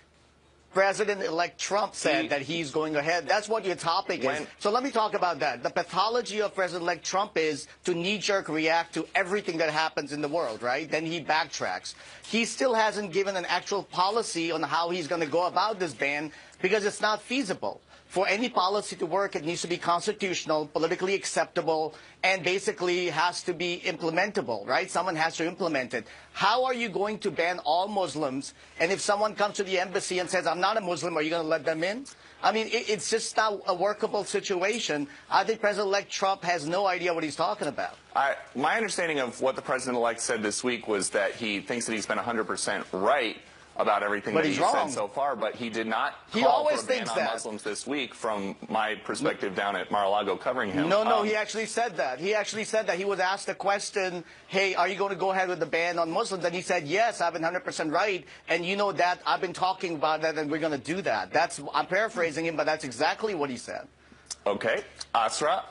President-elect Trump said that he's going ahead. That's what your topic is. So let me talk about that. The pathology of President-elect Trump is to knee-jerk react to everything that happens in the world, right? Then he backtracks. He still hasn't given an actual policy on how he's going to go about this ban because it's not feasible. For any policy to work, it needs to be constitutional, politically acceptable, and basically has to be implementable, right? Someone has to implement it. How are you going to ban all Muslims? And if someone comes to the embassy and says, I'm not a Muslim, are you going to let them in? I mean, it's just not a workable situation. I think President-elect Trump has no idea what he's talking about. My understanding of what the president-elect said this week was that he thinks that he's been 100% right about everything that he's said so far, but he did not call for a ban on Muslims this week from my perspective down at Mar-a-Lago covering him. No, he actually said that. He actually said that. He was asked the question, hey, are you going to go ahead with the ban on Muslims? And he said, yes, I've been 100% right, and you know that I've been talking about that, and we're going to do that. I'm paraphrasing him, but that's exactly what he said. Okay. Asra,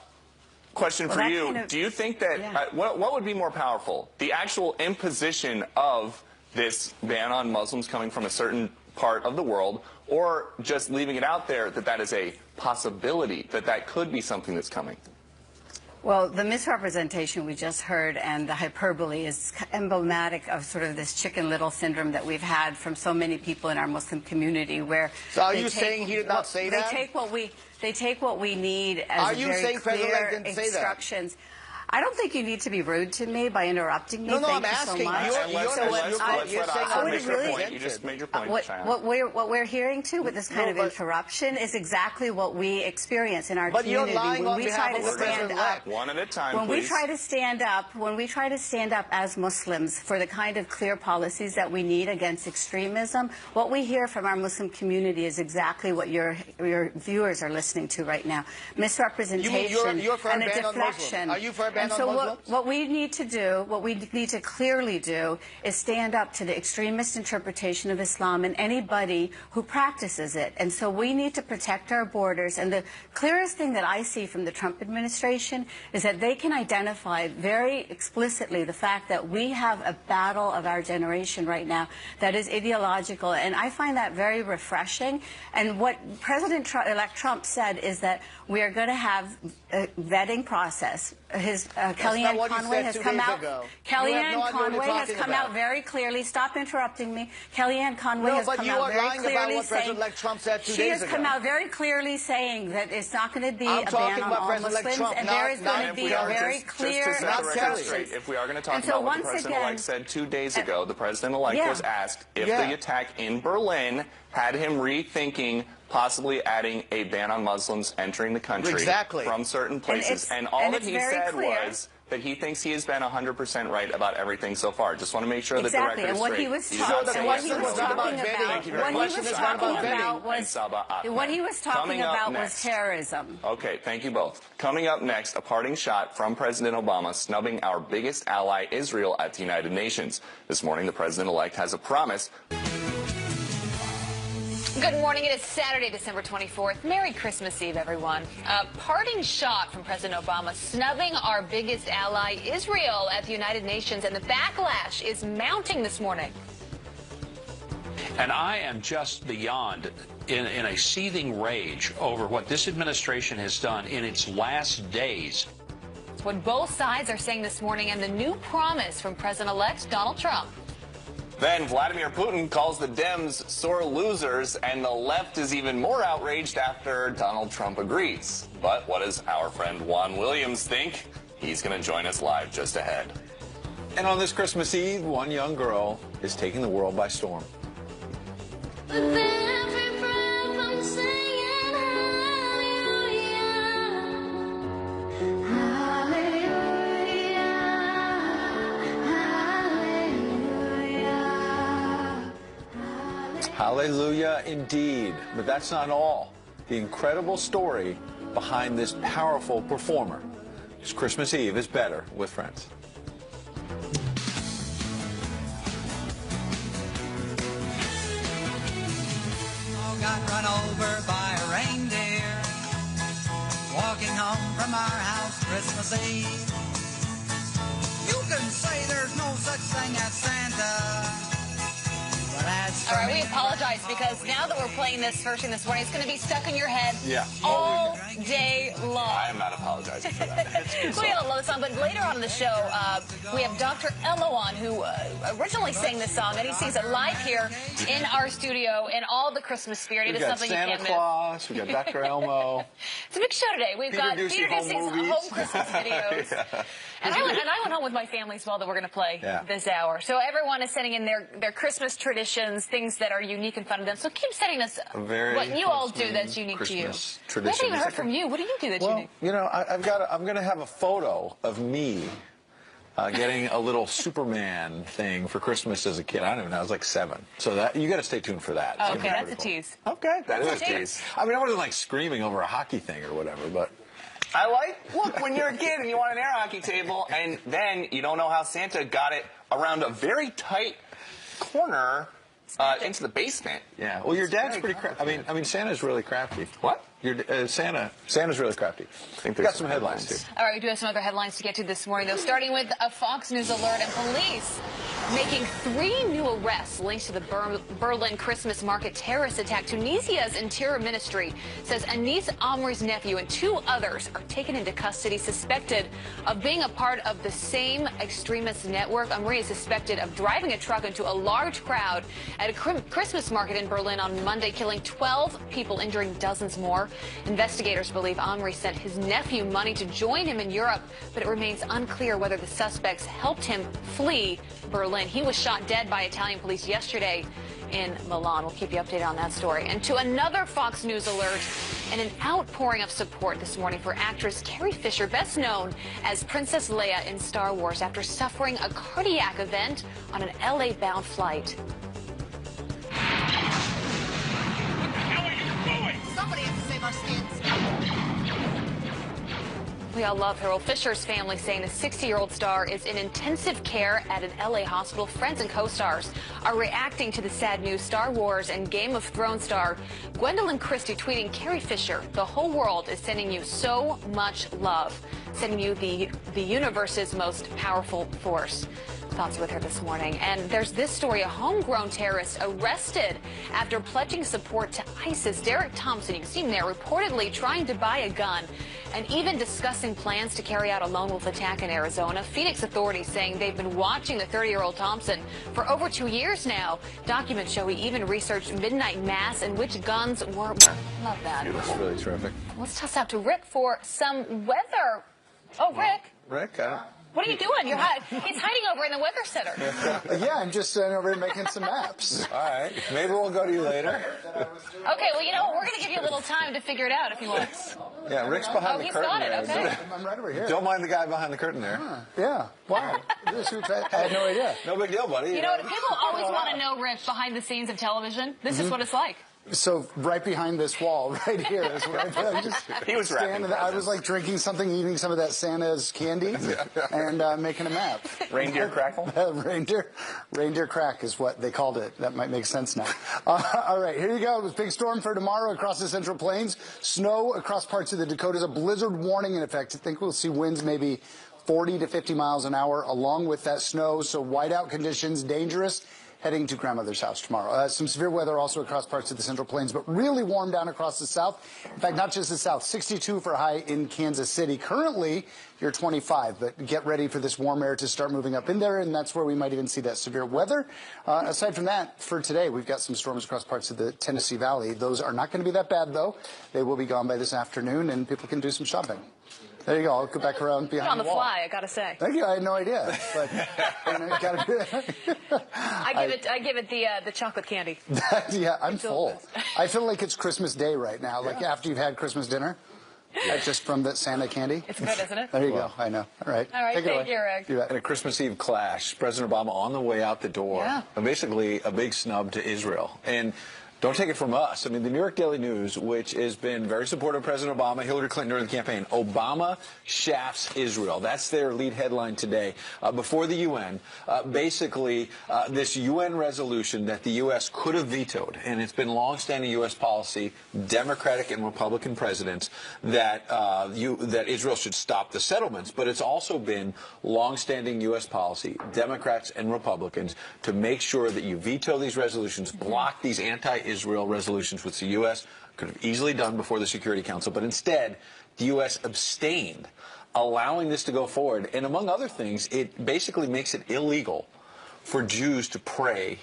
question for you. Do you think that, what would be more powerful? The actual imposition of this ban on Muslims coming from a certain part of the world, or just leaving it out there that that is a possibility, that that could be something that's coming? Well, the misrepresentation we just heard and the hyperbole is emblematic of sort of this Chicken Little syndrome that we've had from so many people in our Muslim community, where so are you saying he did not say that? They take what we need as very clear instructions. I don't think you need to be rude to me by interrupting me. No, Thank I'm you asking. You just made your point. What we're hearing too with this kind of interruption is exactly what we experience in our community. But you're lying when on we behalf try of to the stand up. One at a time, when please. we try to stand up as Muslims for the kind of clear policies that we need against extremism, what we hear from our Muslim community is exactly what your viewers are listening to right now: misrepresentation you're for and a a ban on deflection. Muslims. Are you for a ban and on so Muslims? what we need to do, what we need to clearly do, is stand up to the extremist interpretation of Islam and anybody who practices it. And so we need to protect our borders. And the clearest thing that I see from the Trump administration is that they can identify very explicitly the fact that we have a battle of our generation right now that is ideological. And I find that very refreshing. And what President-elect Trump said is that we are going to have a vetting process. Kellyanne Conway has come out. Kellyanne Conway has come out very clearly. Stop interrupting me. Kellyanne Conway has come out very clearly saying. She has come out very clearly saying that it's not going to be a ban on all Muslims, and there is going to be a very clear instruction. If we are going to talk about what the president-elect said 2 days ago, the president-elect was asked if the attack in Berlin had him rethinking possibly adding a ban on Muslims entering the country from certain places. And all that he said was that he thinks he has been 100% right about everything so far. Just want to make sure that the record is straight. What he was talking about was terrorism. Okay, thank you both. Coming up next, a parting shot from President Obama snubbing our biggest ally, Israel, at the United Nations. This morning, the president-elect has a promise. Good morning. It is Saturday, December 24th. Merry Christmas Eve, everyone. A parting shot from President Obama snubbing our biggest ally, Israel, at the United Nations, and the backlash is mounting this morning. And I am just beyond in a seething rage over what this administration has done in its last days. It's what both sides are saying this morning, and the new promise from President-elect Donald Trump. Then Vladimir Putin calls the Dems sore losers, and the left is even more outraged after Donald Trump agrees. But what does our friend Juan Williams think? He's going to join us live just ahead. And on this Christmas Eve, one young girl is taking the world by storm. Hallelujah indeed. But that's not all. The incredible story behind this powerful performer. This Christmas Eve is better with friends. Oh, got run over by a reindeer walking home from our house Christmas Eve. You can say there's no such thing as Santa. All right, we apologize because now that we're playing this first thing this morning, it's going to be stuck in your head all day long. I am not apologizing for that. We all love the song, but later on in the show, we have Dr. Elmo on, who originally sang this song, and he sings it live here in our studio in all the Christmas spirit. It is something you can't miss. We've got Santa Claus, we've got Dr. Elmo. It's a big show today. We've got Peter Doocy's home Christmas videos. And I went home with my family as well that we're going to play this hour. So everyone is sending in their Christmas traditions, things that are unique and fun to them. So keep sending us what you all do that's unique Christmas to you. We haven't even heard from you. What do you do that's unique? You know, I'm going to have a photo of me getting a little Superman thing for Christmas as a kid. I don't even know. I was like 7. So that you got to stay tuned for that. Okay, that's a tease. Okay, that is a tease. I mean, I wasn't like screaming over a hockey thing or whatever, but. Look, when you're a kid and you want an air hockey table, and then you don't know how Santa got it around a very tight corner into the basement. Yeah. Well, your dad's pretty crafty. I mean, Santa's really crafty. What? Santa's really crafty. I think got some headlines too. All right, we do have some other headlines to get to this morning, though, starting with a Fox News alert and police making 3 new arrests linked to the Berlin Christmas market terrorist attack. Tunisia's Interior Ministry says Anis Amri's nephew and 2 others are taken into custody, suspected of being a part of the same extremist network. Amri is suspected of driving a truck into a large crowd at a Christmas market in Berlin on Monday, killing 12 people, injuring dozens more. Investigators believe Amri sent his nephew money to join him in Europe, but it remains unclear whether the suspects helped him flee Berlin. He was shot dead by Italian police yesterday in Milan. We'll keep you updated on that story. And to another Fox News alert and an outpouring of support this morning for actress Carrie Fisher, best known as Princess Leia in Star Wars, after suffering a cardiac event on an LA-bound flight. Somebody has to save our skins. We all love her. Well, Fisher's family saying the 60-year-old star is in intensive care at an LA hospital. Friends and co-stars are reacting to the sad news. Star Wars and Game of Thrones star Gwendolyn Christie tweeting, Carrie Fisher, the whole world is sending you so much love, sending you the universe's most powerful force. Thoughts with her this morning. And there's this story, a homegrown terrorist arrested after pledging support to ISIS. Derek Thompson, you can see him there, reportedly trying to buy a gun and even discussing plans to carry out a lone wolf attack in Arizona. Phoenix authorities saying they've been watching the 30-year-old Thompson for over 2 years now. Documents show he even researched midnight mass and which guns were. Love that. That's really terrific. Let's toss out to Rick for some weather. Oh, Rick. Rick, What are you doing? He's hiding over in the weather center. Yeah, I'm just over here making some maps. All right. Maybe we'll go to you later. Okay, well, you know what? We're going to give you a little time to figure it out if you want. Yeah, Rick's behind the curtain. Oh, he's got it. Okay. I'm right over here. Don't mind the guy behind the curtain there. Yeah. Wow. I had no idea. No big deal, buddy. You know what? People always want to know, Rick, behind the scenes of television. This is what it's like. So right behind this wall, right here, is where I'm just he was standing there. I was like drinking something, eating some of that Santa's candy, and making a map. Reindeer crackle? Reindeer crack is what they called it. That might make sense now. All right, here you go. It was big storm for tomorrow across the Central Plains. Snow across parts of the Dakotas. A blizzard warning in effect. I think we'll see winds maybe 40 to 50 miles an hour along with that snow. So whiteout conditions, dangerous. Heading to grandmother's house tomorrow. Some severe weather also across parts of the Central Plains, but really warm down across the south. In fact, not just the south. 62 for a high in Kansas City. Currently, you're 25, but get ready for this warm air to start moving up in there, and that's where we might even see that severe weather. Aside from that, for today, we've got some storms across parts of the Tennessee Valley. Those are not going to be that bad, though. They will be gone by this afternoon, and people can do some shopping. There you go. I'll go back around behind the wall. On the fly, I gotta say. Thank you. I had no idea. But I give it the chocolate candy. Yeah, I'm full. I feel like it's Christmas Day right now. Like after you've had Christmas dinner, just from the Santa candy. It's good, isn't it? There you go. I know. All right. All right. Thank you, Rick. In a Christmas Eve clash, President Obama on the way out the door, and basically a big snub to Israel. And don't take it from us. I mean, the New York Daily News, which has been very supportive of President Obama, Hillary Clinton during the campaign, Obama shafts Israel. That's their lead headline today. Before the UN, basically this UN resolution that the U.S. could have vetoed, and it's been longstanding U.S. policy, Democratic and Republican presidents, that that Israel should stop the settlements. But it's also been longstanding U.S. policy, Democrats and Republicans, to make sure that you veto these resolutions, block these anti-Israel resolutions, which the U.S. could have easily done before the Security Council, but instead the U.S. abstained, allowing this to go forward. And among other things, it basically makes it illegal for Jews to pray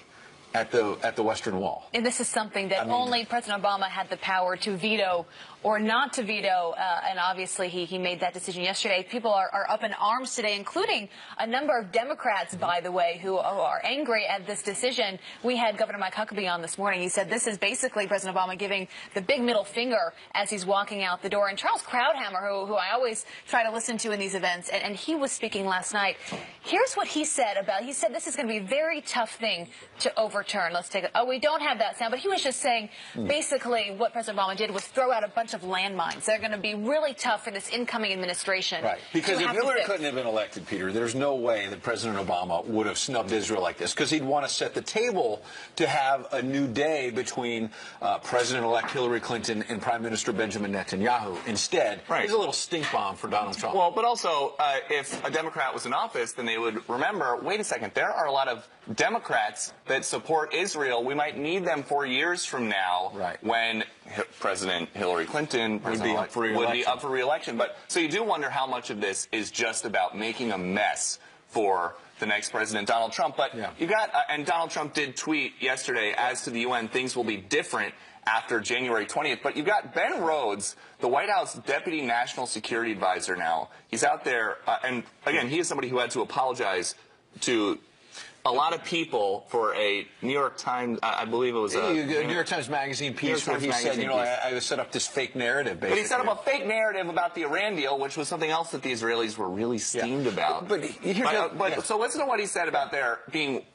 at the Western Wall. And this is something that only President Obama had the power to veto or not to veto, and obviously he made that decision yesterday. People are up in arms today, including a number of Democrats, by the way, who are angry at this decision. We had Governor Mike Huckabee on this morning. He said this is basically President Obama giving the big middle finger as he's walking out the door. And Charles Krauthammer, who I always try to listen to in these events, and he was speaking last night. Here's what he said he said this is going to be a very tough thing to overcome. overturned. Let's take it. Oh, we don't have that sound, but he was just saying basically what President Obama did was throw out a bunch of landmines. They're going to be really tough for this incoming administration. Right. Because if Hillary couldn't have been elected, Peter, there's no way that President Obama would have snubbed Israel like this, because he'd want to set the table to have a new day between President-elect Hillary Clinton and Prime Minister Benjamin Netanyahu. Instead, he's a little stink bomb for Donald Trump. Well, but also, if a Democrat was in office, then they would remember, wait a second, there are a lot of Democrats that support Israel. We might need them 4 years from now when President Hillary Clinton would be up for re-election. But so you do wonder how much of this is just about making a mess for the next president, Donald Trump. But you got, and Donald Trump did tweet yesterday, as to the UN, things will be different after January 20th. But you've got Ben Rhodes, the White House Deputy National Security Advisor now. He's out there, and again, he is somebody who had to apologize to a lot of people for a New York Times, I believe it was a New York Times Magazine piece where he said, I set up this fake narrative, basically. But he set up a fake narrative about the Iran deal, which was something else that the Israelis were really steamed about. So listen to what he said about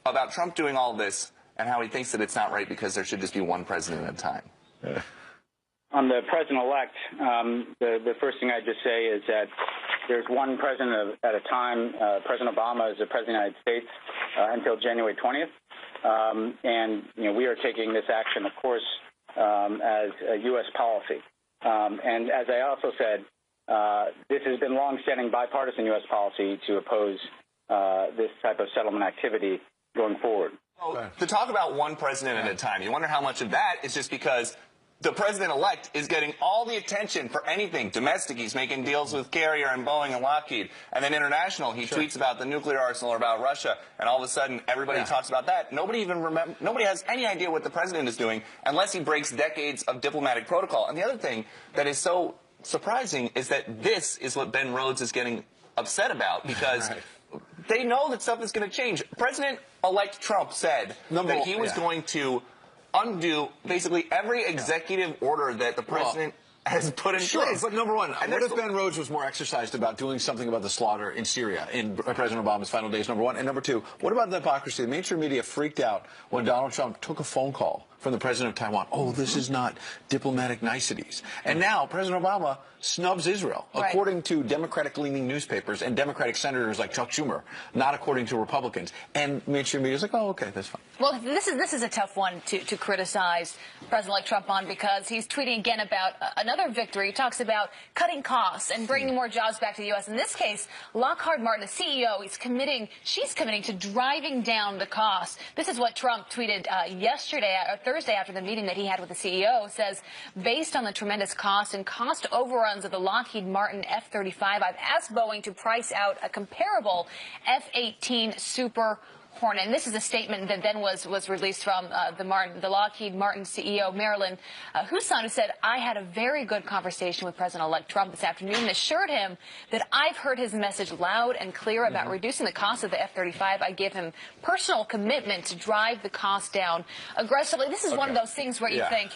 about Trump doing all this and how he thinks that it's not right because there should just be one president at a time. On the president-elect, the first thing I'd just say is that there's one president at a time. President Obama is the president of the United States until January 20th. And, we are taking this action, of course, as a U.S. policy. And as I also said, this has been longstanding bipartisan U.S. policy to oppose this type of settlement activity going forward. So, to talk about one president at a time, you wonder how much of that is just because the president-elect is getting all the attention for anything domestic. He's making deals with Carrier and Boeing and Lockheed. And then international, he tweets about the nuclear arsenal or about Russia. And all of a sudden, everybody talks about that. Nobody has any idea what the president is doing unless he breaks decades of diplomatic protocol. And the other thing that is so surprising is that this is what Ben Rhodes is getting upset about, because they know that stuff is going to change. President-elect Trump said that he was going to undo basically every executive order that the president has put in place. But number one, what if Ben Rhodes was more exercised about doing something about the slaughter in Syria in President Obama's final days, number one? And number two, what about the hypocrisy? The mainstream media freaked out when Donald Trump took a phone call from the president of Taiwan. Oh, this is not diplomatic niceties. And now President Obama snubs Israel, according to Democratic-leaning newspapers and Democratic senators like Chuck Schumer, not according to Republicans. And mainstream media is like, oh, okay, that's fine. Well, this is a tough one to criticize President-elect Trump on, because he's tweeting again about another victory. He talks about cutting costs and bringing more jobs back to the U.S. In this case, Lockhart Martin, the CEO, she's committing to driving down the costs. This is what Trump tweeted yesterday or Thursday after the meeting that he had with the CEO. Says, based on the tremendous cost and cost overruns of the Lockheed Martin F-35, I've asked Boeing to price out a comparable F-18 Super Hornet. And this is a statement that then was released from the Lockheed Martin CEO, Marilyn Husson, who said, I had a very good conversation with President-elect Trump this afternoon and assured him that I've heard his message loud and clear about reducing the cost of the F-35. I give him personal commitment to drive the cost down aggressively. This is one of those things where you think,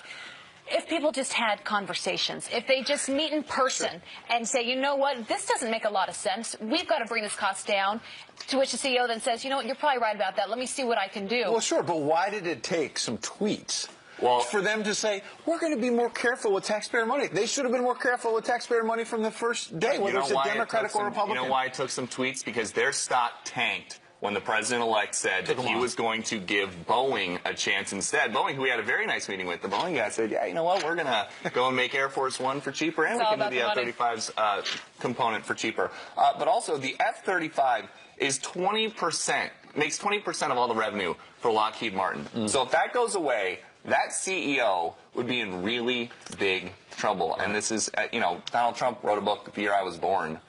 if people just had conversations, if they just meet in person and say, you know what, this doesn't make a lot of sense. We've got to bring this cost down. To which the CEO then says, you know what, you're probably right about that. Let me see what I can do. Well, sure, but why did it take some tweets for them to say, we're going to be more careful with taxpayer money? They should have been more careful with taxpayer money from the first day, whether it's a Democratic or Republican. You know why it took some tweets? Because their stock tanked when the president-elect said that he was going to give Boeing a chance instead. Boeing, who we had a very nice meeting with, the Boeing guy said, yeah, you know what, we're going to go and make Air Force One for cheaper, and we can do the F-35's component for cheaper. But also, the F-35 is 20%, makes 20% of all the revenue for Lockheed Martin. So if that goes away, that CEO would be in really big trouble. And this is, Donald Trump wrote a book the year I was born,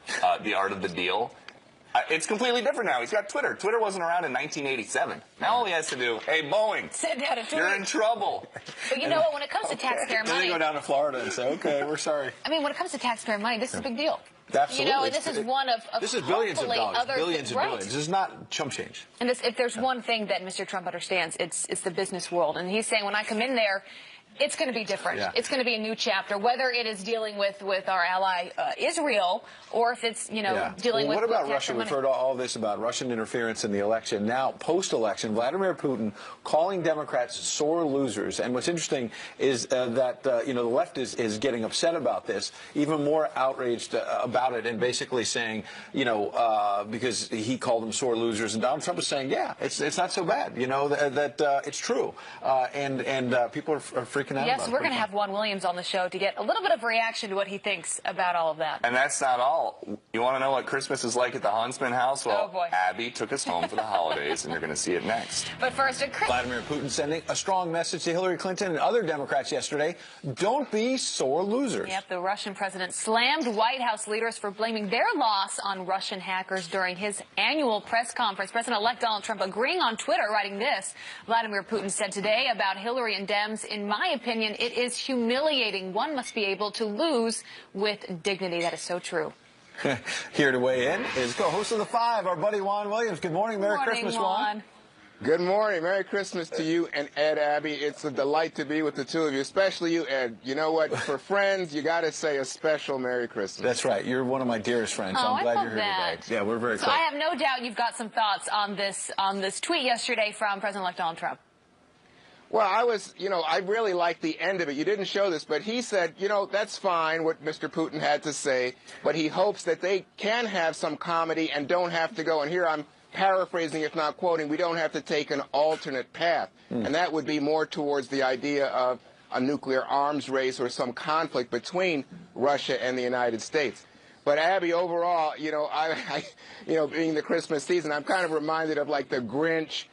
The Art of the Deal. It's completely different now. He's got Twitter. Twitter wasn't around in 1987. Now all he has to do, hey, Boeing, send out a tweet. You're in trouble. But you know what? When it comes to taxpayer money, then they go down to Florida and say, okay, we're sorry. I mean, when it comes to taxpayer money, this is a big deal. Absolutely. And this is one of this is billions of dollars, billions and right. billions. This is not chump change. And if there's one thing that Mr. Trump understands, it's the business world. And he's saying, when I come in there, It's going to be different. Yeah. It's going to be a new chapter, whether it is dealing with our ally Israel, or if it's dealing with. What about with Russia? We've heard all this about Russian interference in the election. Now, post-election, Vladimir Putin calling Democrats sore losers. And what's interesting is that the left is getting upset about this, even more outraged about it, and basically saying, because he called them sore losers, and Donald Trump is saying, yeah, it's not so bad. That it's true, and people are freaking. Yes, we're going to have Juan Williams on the show to get a little bit of reaction to what he thinks about all of that. And that's not all. You want to know what Christmas is like at the Huntsman house? Well, oh boy. Abby took us home for the holidays, and you're going to see it next. But first, Vladimir Putin sending a strong message to Hillary Clinton and other Democrats yesterday. Don't be sore losers. Yep, the Russian president slammed White House leaders for blaming their loss on Russian hackers during his annual press conference. President-elect Donald Trump agreeing on Twitter, writing this. Vladimir Putin said today about Hillary and Dems, in my opinion, it is humiliating. One must be able to lose with dignity. That is so true. Here to weigh in is co-host of The Five, our buddy Juan Williams. Good morning. Merry Christmas, Juan. Good morning. Merry Christmas to you and Ed, Abby. It's a delight to be with the two of you, especially you, Ed. You know what? For friends, you got to say a special Merry Christmas. That's right. You're one of my dearest friends. So I'm glad you're here today. Yeah, we're very close. So I have no doubt you've got some thoughts on this tweet yesterday from President-elect Donald Trump. Well, I really liked the end of it. You didn't show this, but he said, that's fine what Mr. Putin had to say, but he hopes that they can have some comedy and don't have to go. And here I'm paraphrasing, if not quoting, we don't have to take an alternate path. And that would be more towards the idea of a nuclear arms race or some conflict between Russia and the United States. But Abby, overall, being the Christmas season, I'm kind of reminded of like the Grinch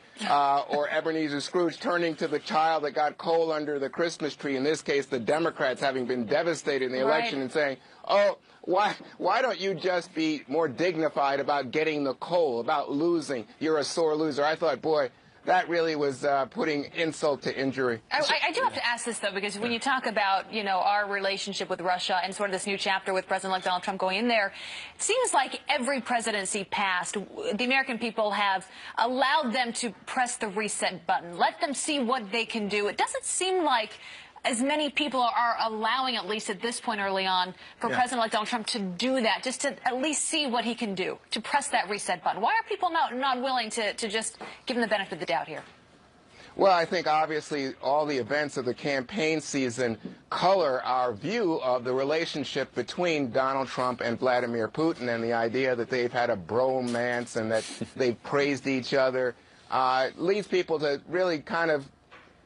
or Ebenezer Scrooge turning to the child that got coal under the Christmas tree. In this case, the Democrats having been devastated in the election and saying, oh, why don't you just be more dignified about getting the coal, about losing? You're a sore loser. I thought, boy, that really was putting insult to injury. I do have to ask this, though, because when you talk about, our relationship with Russia and sort of this new chapter with President-elect Donald Trump going in there, it seems like every presidency past, the American people have allowed them to press the reset button, let them see what they can do. It doesn't seem like as many people are allowing, at least at this point early on, for President-elect Donald Trump to do that, just to at least see what he can do, to press that reset button. Why are people not willing to just give him the benefit of the doubt here? Well, I think obviously all the events of the campaign season color our view of the relationship between Donald Trump and Vladimir Putin, and the idea that they've had a bromance and that they've praised each other leads people to really kind of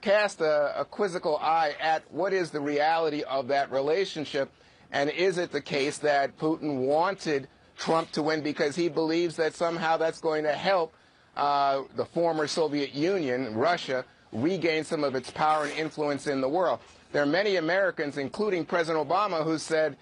cast a quizzical eye at what is the reality of that relationship, and is it the case that Putin wanted Trump to win because he believes that somehow that's going to help the former Soviet Union, Russia, regain some of its power and influence in the world. There are many Americans, including President Obama, who said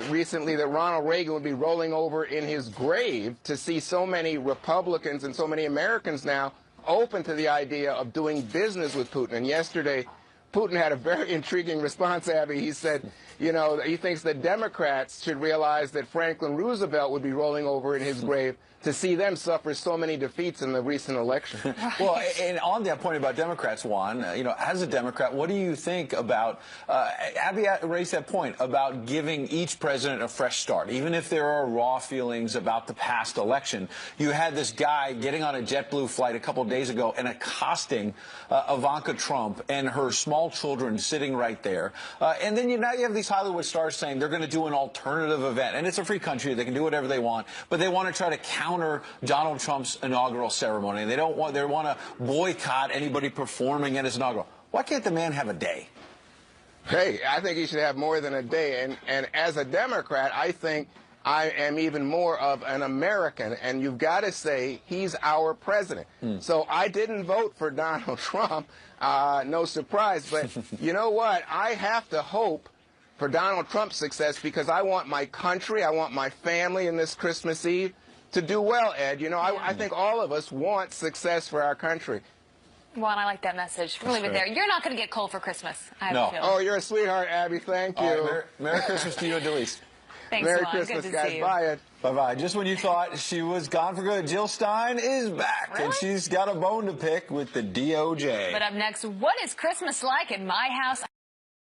recently that Ronald Reagan would be rolling over in his grave to see so many Republicans and so many Americans now open to the idea of doing business with Putin. And yesterday, Putin had a very intriguing response, Abby. He said, he thinks that Democrats should realize that Franklin Roosevelt would be rolling over in his grave to see them suffer so many defeats in the recent election. Well, and on that point about Democrats, Juan, as a Democrat, what do you think about, Abby raised that point about giving each president a fresh start, even if there are raw feelings about the past election. You had this guy getting on a JetBlue flight a couple of days ago and accosting Ivanka Trump and her small children sitting right there. And then now you have these Hollywood stars saying they're going to do an alternative event. And it's a free country. They can do whatever they want. But they want to try to counter Donald Trump's inaugural ceremony. They want to boycott anybody performing at his inaugural. Why can't the man have a day? Hey, I think he should have more than a day. And as a Democrat, I think I am even more of an American. And you've got to say he's our president. So I didn't vote for Donald Trump. No surprise. But you know what? I have to hope for Donald Trump's success because I want my country, I want my family in this Christmas Eve to do well, Ed. I think all of us want success for our country. Juan, I like that message. We'll leave it there. You're not going to get coal for Christmas. I have a feeling. Oh, you're a sweetheart, Abby. Thank you. Right, Merry Christmas to you and Delise. Thanks, Merry Juan. Christmas, good to guys. see you. Bye, Ed. Bye-bye. Just when you thought she was gone for good, Jill Stein is back. Really? And she's got a bone to pick with the DOJ. But up next, what is Christmas like in my house?